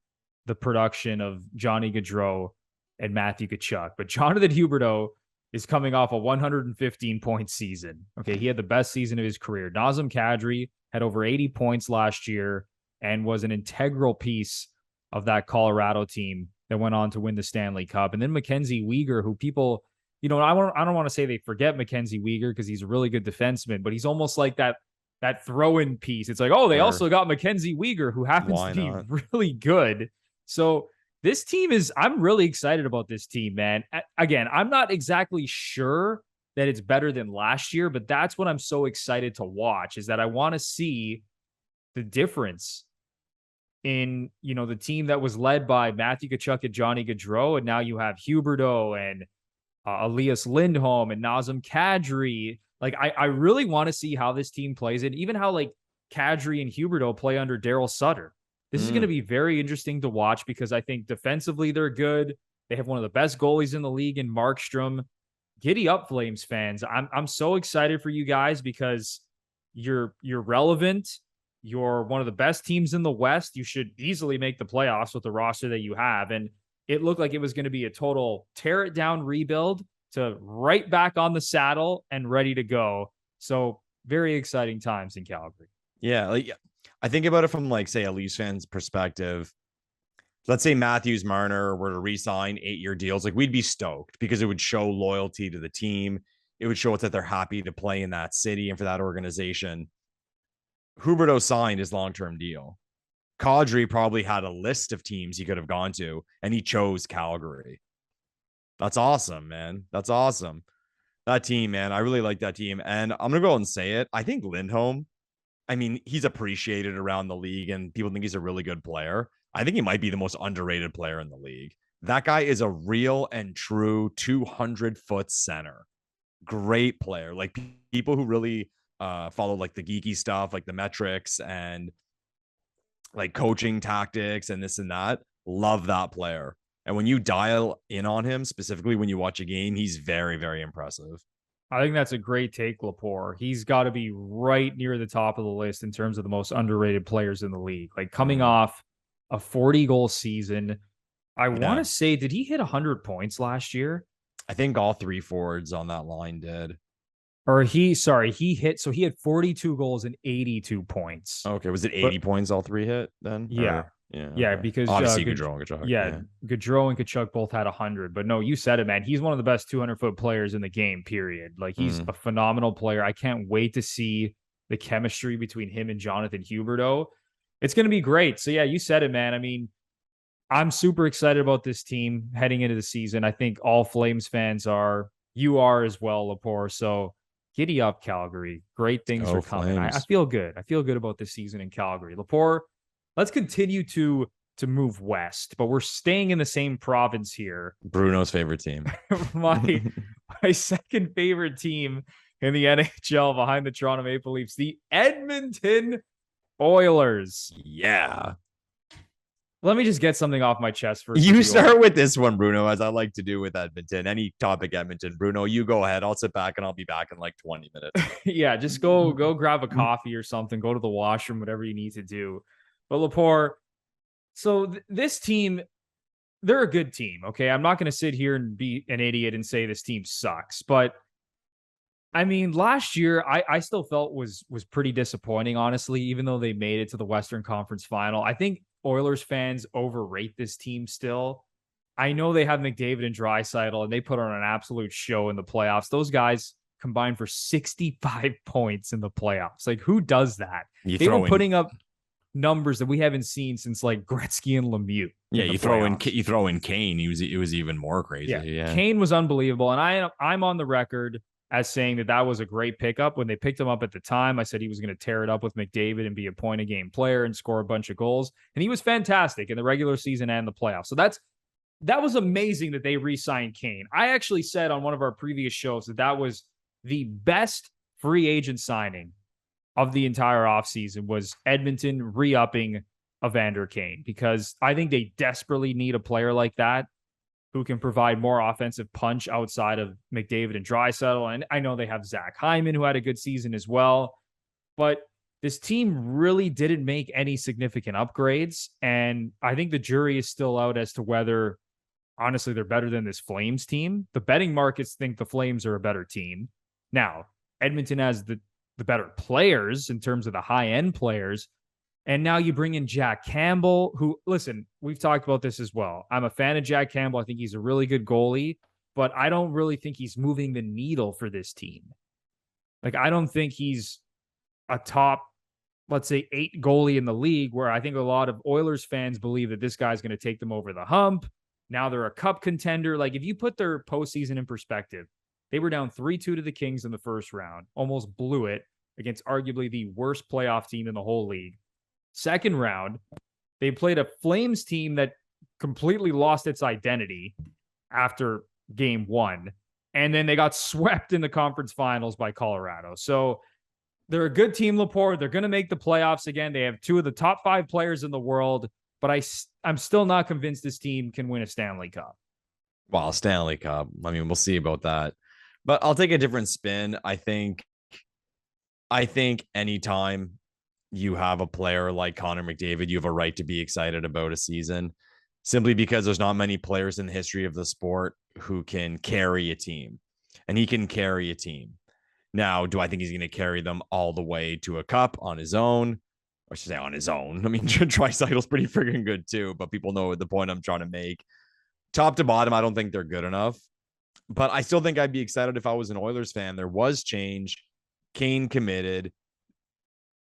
the production of Johnny Gaudreau and Matthew Tkachuk, but Jonathan Huberdeau is coming off a 115-point season. Okay, he had the best season of his career. Nazem Kadri had over 80 points last year and was an integral piece of that Colorado team that went on to win the Stanley Cup. And then Mackenzie Weegar, who people, I don't want to say they forget Mackenzie Weegar because he's a really good defenseman, but he's almost like that throw-in piece. It's like, oh, they also got Mackenzie Weegar, who happens to be really good. So this team I'm really excited about this team, man. Again, I'm not exactly sure that it's better than last year, but that's what I'm so excited to watch, is that I want to see the difference in, the team that was led by Matthew Tkachuk and Johnny Gaudreau, and now you have Huberdeau and Elias Lindholm and Nazem Kadri. Like, I really want to see how this team plays, and even how like Kadri and Huberdeau play under Daryl Sutter. This is going to be very interesting to watch because I think defensively they're good. They have one of the best goalies in the league in Markstrom. Giddy up, Flames fans. I'm so excited for you guys because you're relevant. You're one of the best teams in the West. You should easily make the playoffs with the roster that you have. And it looked like it was going to be a total tear it down rebuild to right back on the saddle and ready to go. So very exciting times in Calgary. Yeah. Like, I think about it from like, say, a Leafs fan's perspective. Let's say Matthews Marner were to re-sign 8-year deals. Like, we'd be stoked because it would show loyalty to the team. It would show us that they're happy to play in that city and for that organization. Huberdeau signed his long-term deal. Kadri probably had a list of teams he could have gone to, and he chose Calgary. That's awesome, man. That's awesome. That team, man. I really like that team. And I'm going to go out and say it. I think Lindholm, he's appreciated around the league, and people think he's a really good player. I think he might be the most underrated player in the league. That guy is a real and true 200-foot center. Great player. Like, people who really follow like the geeky stuff, like the metrics and like coaching tactics and this and that, love that player. And when you dial in on him, specifically when you watch a game, he's very, very impressive. I think that's a great take, Lepore. He's got to be right near the top of the list in terms of the most underrated players in the league. Like, coming off a 40-goal season, I want to say, did he hit 100 points last year? I think all three forwards on that line did. Or he had 42 goals and 82 points. Okay, was it 80 points all three hit then? Yeah. Okay. Because obviously Gaudreau and Tkachuk. Yeah, Gaudreau and Tkachuk both had 100. But no, you said it, man. He's one of the best 200-foot players in the game, period. Like, he's a phenomenal player. I can't wait to see the chemistry between him and Jonathan Huberdeau. It's going to be great. So, yeah, you said it, man. I'm super excited about this team heading into the season. I think all Flames fans are. You are as well, Lepore. So, giddy up, Calgary. Great things are coming. I feel good. I feel good about this season in Calgary. Lepore, let's continue to move west, but we're staying in the same province here. Bruno's favorite team. my second favorite team in the NHL behind the Toronto Maple Leafs, the Edmonton Oilers. Yeah. Let me just get something off my chest first. You start with this one, Bruno, as I like to do with Edmonton. Any topic Edmonton. Bruno, you go ahead. I'll sit back and I'll be back in like 20 minutes. Yeah, just go grab a coffee or something. Go to the washroom, whatever you need to do. But Lepore, so this team, they're a good team, okay? I'm not going to sit here and be an idiot and say this team sucks. But, last year, I still felt was pretty disappointing, honestly, even though they made it to the Western Conference Final. I think Oilers fans overrate this team still. I know they have McDavid and Draisaitl, and they put on an absolute show in the playoffs. Those guys combined for 65 points in the playoffs. Like, who does that? They were putting up numbers that we haven't seen since like Gretzky and Lemieux. Yeah, you throw in Kane. It was even more crazy. Yeah. Kane was unbelievable, and I'm on the record as saying that was a great pickup. When they picked him up at the time, I said he was going to tear it up with McDavid and be a point-a-game player and score a bunch of goals. And he was fantastic in the regular season and the playoffs. So that was amazing that they re-signed Kane. I actually said on one of our previous shows that was the best free agent signing of the entire offseason was Edmonton re-upping Evander Kane, because I think they desperately need a player like that who can provide more offensive punch outside of McDavid and Draisaitl. And I know they have Zach Hyman, who had a good season as well. But this team really didn't make any significant upgrades. And I think the jury is still out as to whether, honestly, they're better than this Flames team. The betting markets think the Flames are a better team. Now, Edmonton has the better players in terms of the high-end players. And now you bring in Jack Campbell, who, listen, we've talked about this as well. I'm a fan of Jack Campbell. I think he's a really good goalie, but I don't really think he's moving the needle for this team. Like, I don't think he's a top, let's say, 8 goalie in the league, where I think a lot of Oilers fans believe that this guy's going to take them over the hump. Now they're a cup contender. Like, if you put their postseason in perspective, they were down 3-2 to the Kings in the first round, almost blew it against arguably the worst playoff team in the whole league. Second round, they played a Flames team that completely lost its identity after game 1. And then they got swept in the conference finals by Colorado. So they're a good team, Lepore. They're going to make the playoffs again. They have 2 of the top 5 players in the world. But I'm still not convinced this team can win a Stanley Cup. Well, Stanley Cup. I mean, we'll see about that. But I'll take a different spin. I think anytime you have a player like Connor McDavid, you have a right to be excited about a season, simply because there's not many players in the history of the sport who can carry a team, and he can carry a team. Now, do I think he's going to carry them all the way to a cup on his own? Or I should say on his own. I mean, Draisaitl's pretty freaking good too, but people know the point I'm trying to make. Top to bottom, I don't think they're good enough, but I still think I'd be excited if I was an Oilers fan. There was change. Kane committed.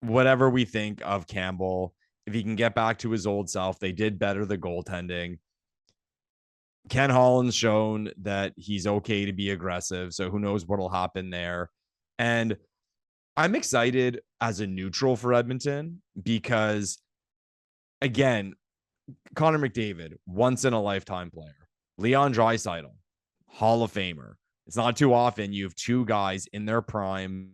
Whatever we think of Campbell, if he can get back to his old self, they did better the goaltending. Ken Holland's shown that he's okay to be aggressive, so who knows what'll happen there. And I'm excited as a neutral for Edmonton because, again, Connor McDavid, once in a lifetime player. Leon Draisaitl, Hall of Famer. It's not too often you have 2 guys in their prime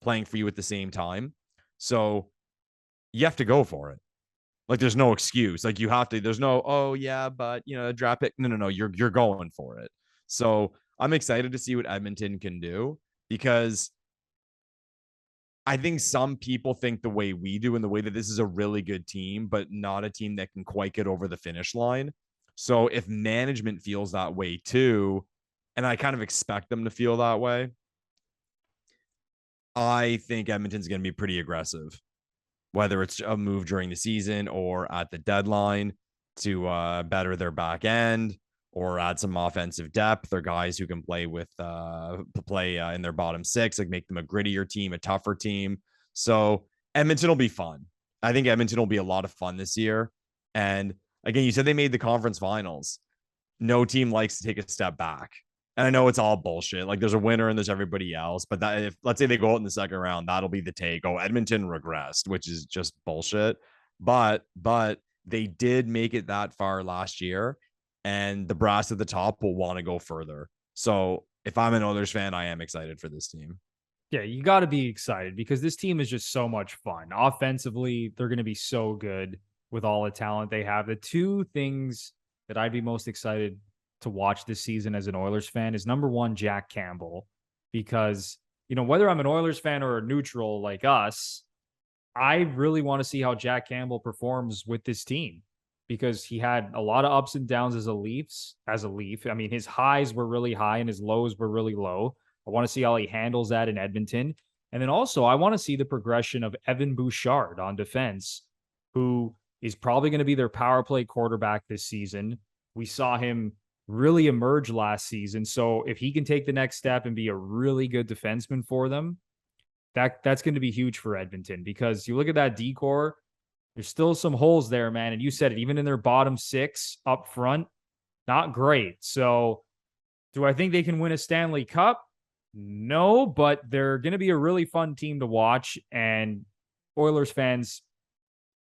playing for you at the same time. So you have to go for it. Like, there's no excuse. Like, you have to, there's no, oh yeah, but a draft pick. No, you're going for it. So I'm excited to see what Edmonton can do, because I think some people think the way we do, in the way that this is a really good team, but not a team that can quite get over the finish line. So if management feels that way too, and I kind of expect them to feel that way, I think Edmonton's going to be pretty aggressive, whether it's a move during the season or at the deadline to better their back end or add some offensive depth, or guys who can play with in their bottom 6, like make them a grittier team, a tougher team. So Edmonton will be fun. I think Edmonton will be a lot of fun this year. And again, you said they made the conference finals. No team likes to take a step back. And I know it's all bullshit. Like, there's a winner and there's everybody else. But that, if let's say they go out in the second round, that'll be the take. Oh, Edmonton regressed, which is just bullshit. But they did make it that far last year, and the brass at the top will want to go further. So if I'm an Oilers fan, I am excited for this team. Yeah, you got to be excited because this team is just so much fun. Offensively, they're going to be so good with all the talent they have. The 2 things that I'd be most excited to watch this season as an Oilers fan is, number 1, Jack Campbell, because, whether I'm an Oilers fan or a neutral like us, I really want to see how Jack Campbell performs with this team, because he had a lot of ups and downs as a Leaf. I mean, his highs were really high and his lows were really low. I want to see how he handles that in Edmonton. And then also, I want to see the progression of Evan Bouchard on defense, who is probably going to be their power play quarterback this season. We saw him really emerge last season. So if he can take the next step and be a really good defenseman for them, that's going to be huge for Edmonton, because you look at that D-core, there's still some holes there, man. And you said it, even in their bottom 6 up front, not great. So do I think they can win a Stanley Cup? No, but they're going to be a really fun team to watch. And Oilers fans,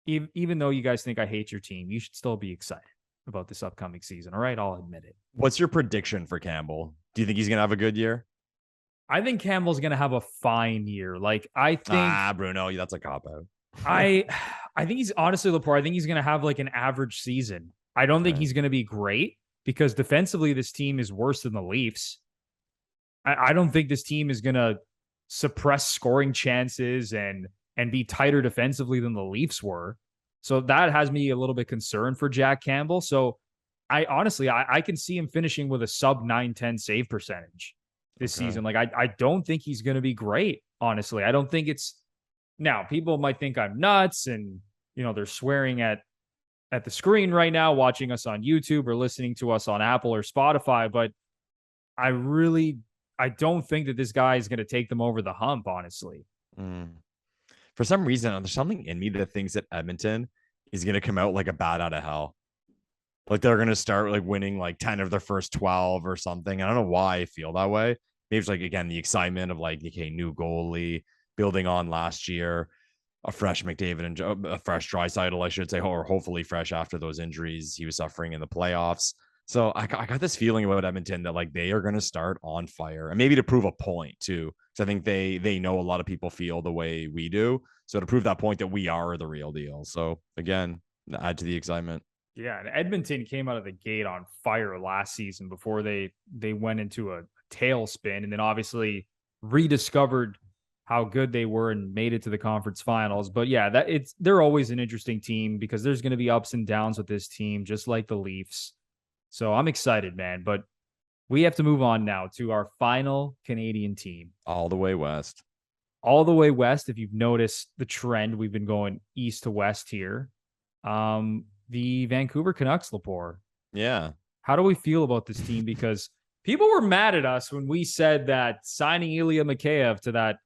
even though you guys think I hate your team, you should still be excited about this upcoming season. All right, I'll admit it. What's your prediction for Campbell? Do you think he's going to have a good year? I think Campbell's going to have a fine year. Like, I think... Bruno, that's a cop-out. I think he's honestly, Lepore, I think he's going to have like an average season. I don't think Okay. he's going to be great because defensively, this team is worse than the Leafs. I don't think this team is going to suppress scoring chances and be tighter defensively than the Leafs were. So that has me a little bit concerned for Jack Campbell. So I honestly, I can see him finishing with a sub 910 save percentage this Okay. season. Like, I don't think he's going to be great, honestly. I don't think it's now people might think I'm nuts and, they're swearing at the screen right now, watching us on YouTube or listening to us on Apple or Spotify. But I really, I don't think that this guy is going to take them over the hump, honestly. Mm. For some reason, there's something in me that thinks that Edmonton is going to come out like a bat out of hell. Like they're going to start like winning like 10 of their first 12 or something. I don't know why I feel that way. Maybe it's like, again, the excitement of like, okay, new goalie, building on last year, a fresh McDavid and a fresh Draisaitl, I should say, or hopefully fresh after those injuries he was suffering in the playoffs. So I got this feeling about Edmonton that like they are going to start on fire, and maybe to prove a point too. Because I think they know a lot of people feel the way we do. So to prove that point that we are the real deal. So again, add to the excitement. Yeah, and Edmonton came out of the gate on fire last season before they went into a tailspin, and then obviously rediscovered how good they were and made it to the conference finals. But yeah, they're always an interesting team because there's going to be ups and downs with this team, just like the Leafs. So I'm excited, man. But we have to move on now to our final Canadian team. All the way west. All the way west, if you've noticed the trend, we've been going east to west here. The Vancouver Canucks, Lepore. Yeah. How do we feel about this team? Because people were mad at us when we said that signing Ilya Mikheyev to that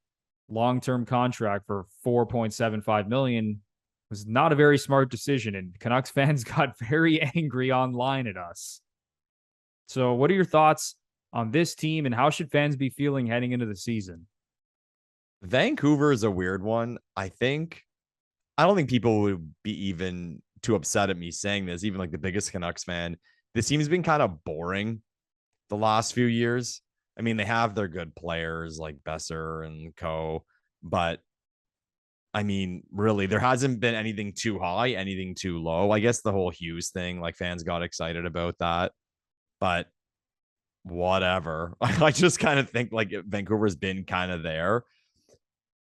long-term contract for $4.75 million was not a very smart decision, and Canucks fans got very angry online at us. So what are your thoughts on this team, and how should fans be feeling heading into the season? Vancouver is a weird one. I don't think people would be even too upset at me saying this, even like the biggest Canucks fan. This team's been kind of boring the last few years. I mean, they have their good players like Besser and co, but I mean, really, there hasn't been anything too high, anything too low. I guess the whole Hughes thing, like fans got excited about that, but whatever. I just kind of think like Vancouver's been kind of there.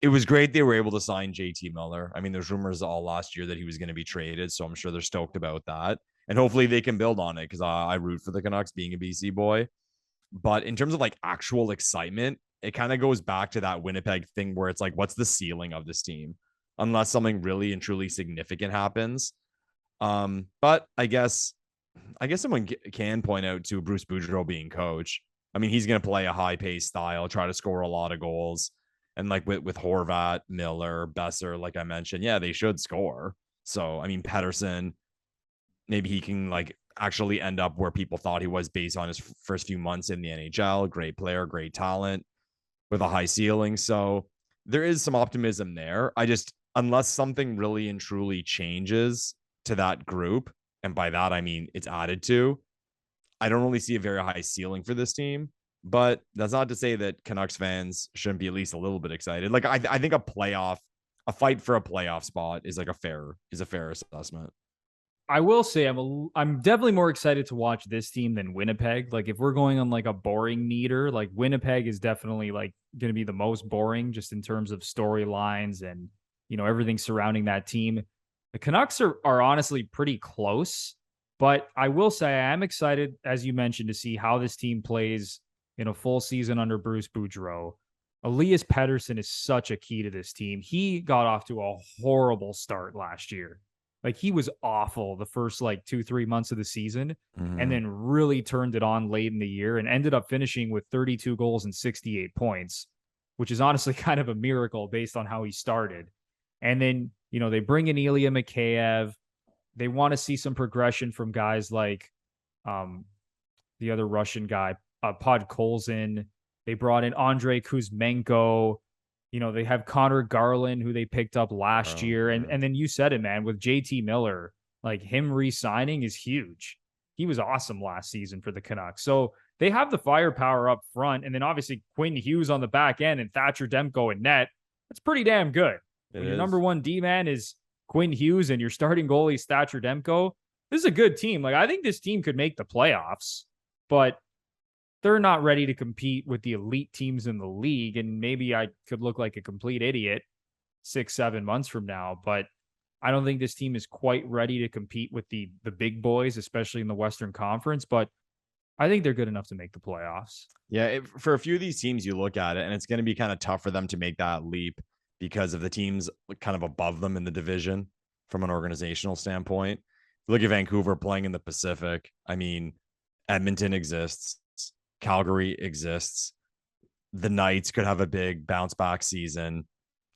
It was great they were able to sign JT Miller. I mean, there's rumors all last year that he was going to be traded, so I'm sure they're stoked about that. And hopefully they can build on it because I root for the Canucks being a BC boy. But in terms of like actual excitement, it kind of goes back to that Winnipeg thing where it's like, what's the ceiling of this team? Unless something really and truly significant happens. But I guess someone can point out to Bruce Boudreau being coach. I mean, he's going to play a high paced style, try to score a lot of goals. And like with Horvat, Miller, Besser, like I mentioned, yeah, they should score. So, I mean, Pedersen, maybe he can like actually end up where people thought he was based on his first few months in the NHL. Great player, great talent with a high ceiling. So there is some optimism there. Unless something really and truly changes to that group, and by that, I mean it's added to, I don't really see a very high ceiling for this team. But that's not to say that Canucks fans shouldn't be at least a little bit excited. Like I think a fight for a playoff spot is a fair assessment. I will say I'm definitely more excited to watch this team than Winnipeg. Like if we're going on like a boring meter, like Winnipeg is definitely like going to be the most boring just in terms of storylines and everything surrounding that team. The Canucks are honestly pretty close, but I will say I am excited, as you mentioned, to see how this team plays in a full season under Bruce Boudreau. Elias Pettersson is such a key to this team. He got off to a horrible start last year. Like he was awful the first like 2-3 months of the season, and then really turned it on late in the year and ended up finishing with 32 goals and 68 points, which is honestly kind of a miracle based on how he started. And then, they bring in Ilya Mikheyev. They want to see some progression from guys like the other Russian guy, Podkolzin. They brought in Andrei Kuzmenko. They have Connor Garland, who they picked up last year. And then you said it, man, with JT Miller, like him re-signing is huge. He was awesome last season for the Canucks. So they have the firepower up front. And then obviously Quinn Hughes on the back end and Thatcher Demko in net. That's pretty damn good. When your number one D-man is Quinn Hughes and your starting goalie Thatcher Demko, this is a good team. Like, I think this team could make the playoffs, but they're not ready to compete with the elite teams in the league. And maybe I could look like a complete idiot 6-7 months from now, but I don't think this team is quite ready to compete with the big boys, especially in the Western Conference, but I think they're good enough to make the playoffs. Yeah, for a few of these teams, you look at it, and it's going to be kind of tough for them to make that leap because of the teams kind of above them in the division from an organizational standpoint. Look at Vancouver playing in the Pacific. I mean, Edmonton exists. Calgary exists. The Knights could have a big bounce back season.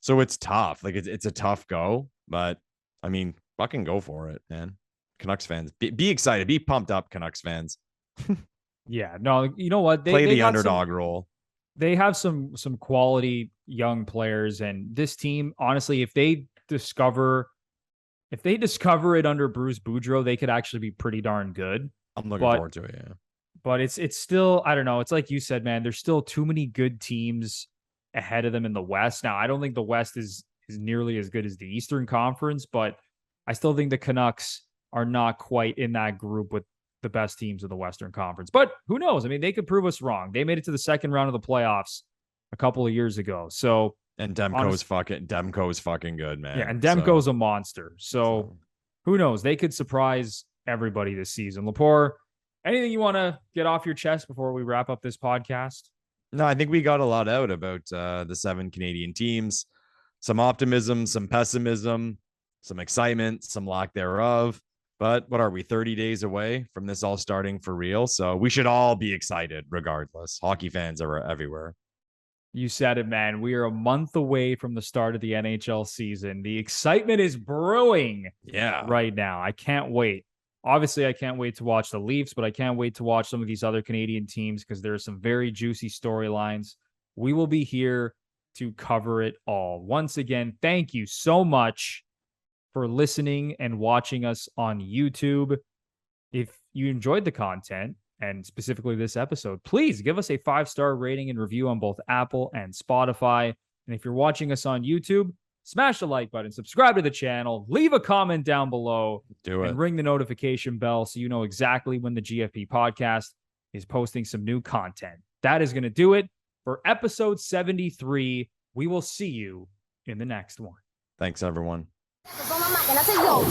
So it's tough. Like, it's a tough go, but I mean, fucking go for it, man. Canucks fans, be excited, be pumped up, Canucks fans. Yeah, no, you know what? Play the underdog role. They have some quality young players, and this team, honestly, if they discover it under Bruce Boudreau, they could actually be pretty darn good. I'm looking forward to it, yeah. But it's still, I don't know. It's like you said, man, there's still too many good teams ahead of them in the West. Now, I don't think the West is nearly as good as the Eastern Conference, but I still think the Canucks are not quite in that group with the best teams of the Western Conference. But who knows? I mean, they could prove us wrong. They made it to the second round of the playoffs a couple of years ago. So, and Demko's fucking good, man. Yeah, and Demko's a monster. So who knows? They could surprise everybody this season. Lepore, anything you want to get off your chest before we wrap up this podcast? No, I think we got a lot out about the 7 Canadian teams. Some optimism, some pessimism, some excitement, some lack thereof. But what are we, 30 days away from this all starting for real? So we should all be excited regardless. Hockey fans are everywhere. You said it, man. We are a month away from the start of the NHL season. The excitement is brewing right now. I can't wait. Obviously, I can't wait to watch the Leafs, but I can't wait to watch some of these other Canadian teams because there are some very juicy storylines. We will be here to cover it all. Once again, thank you so much for listening and watching us on YouTube. If you enjoyed the content, and specifically this episode, please give us a 5-star rating and review on both Apple and Spotify. And if you're watching us on YouTube, smash the like button, subscribe to the channel, leave a comment down below, and ring the notification bell so you know exactly when the GFP podcast is posting some new content. That is going to do it for episode 73. We will see you in the next one. Thanks, everyone. Flow.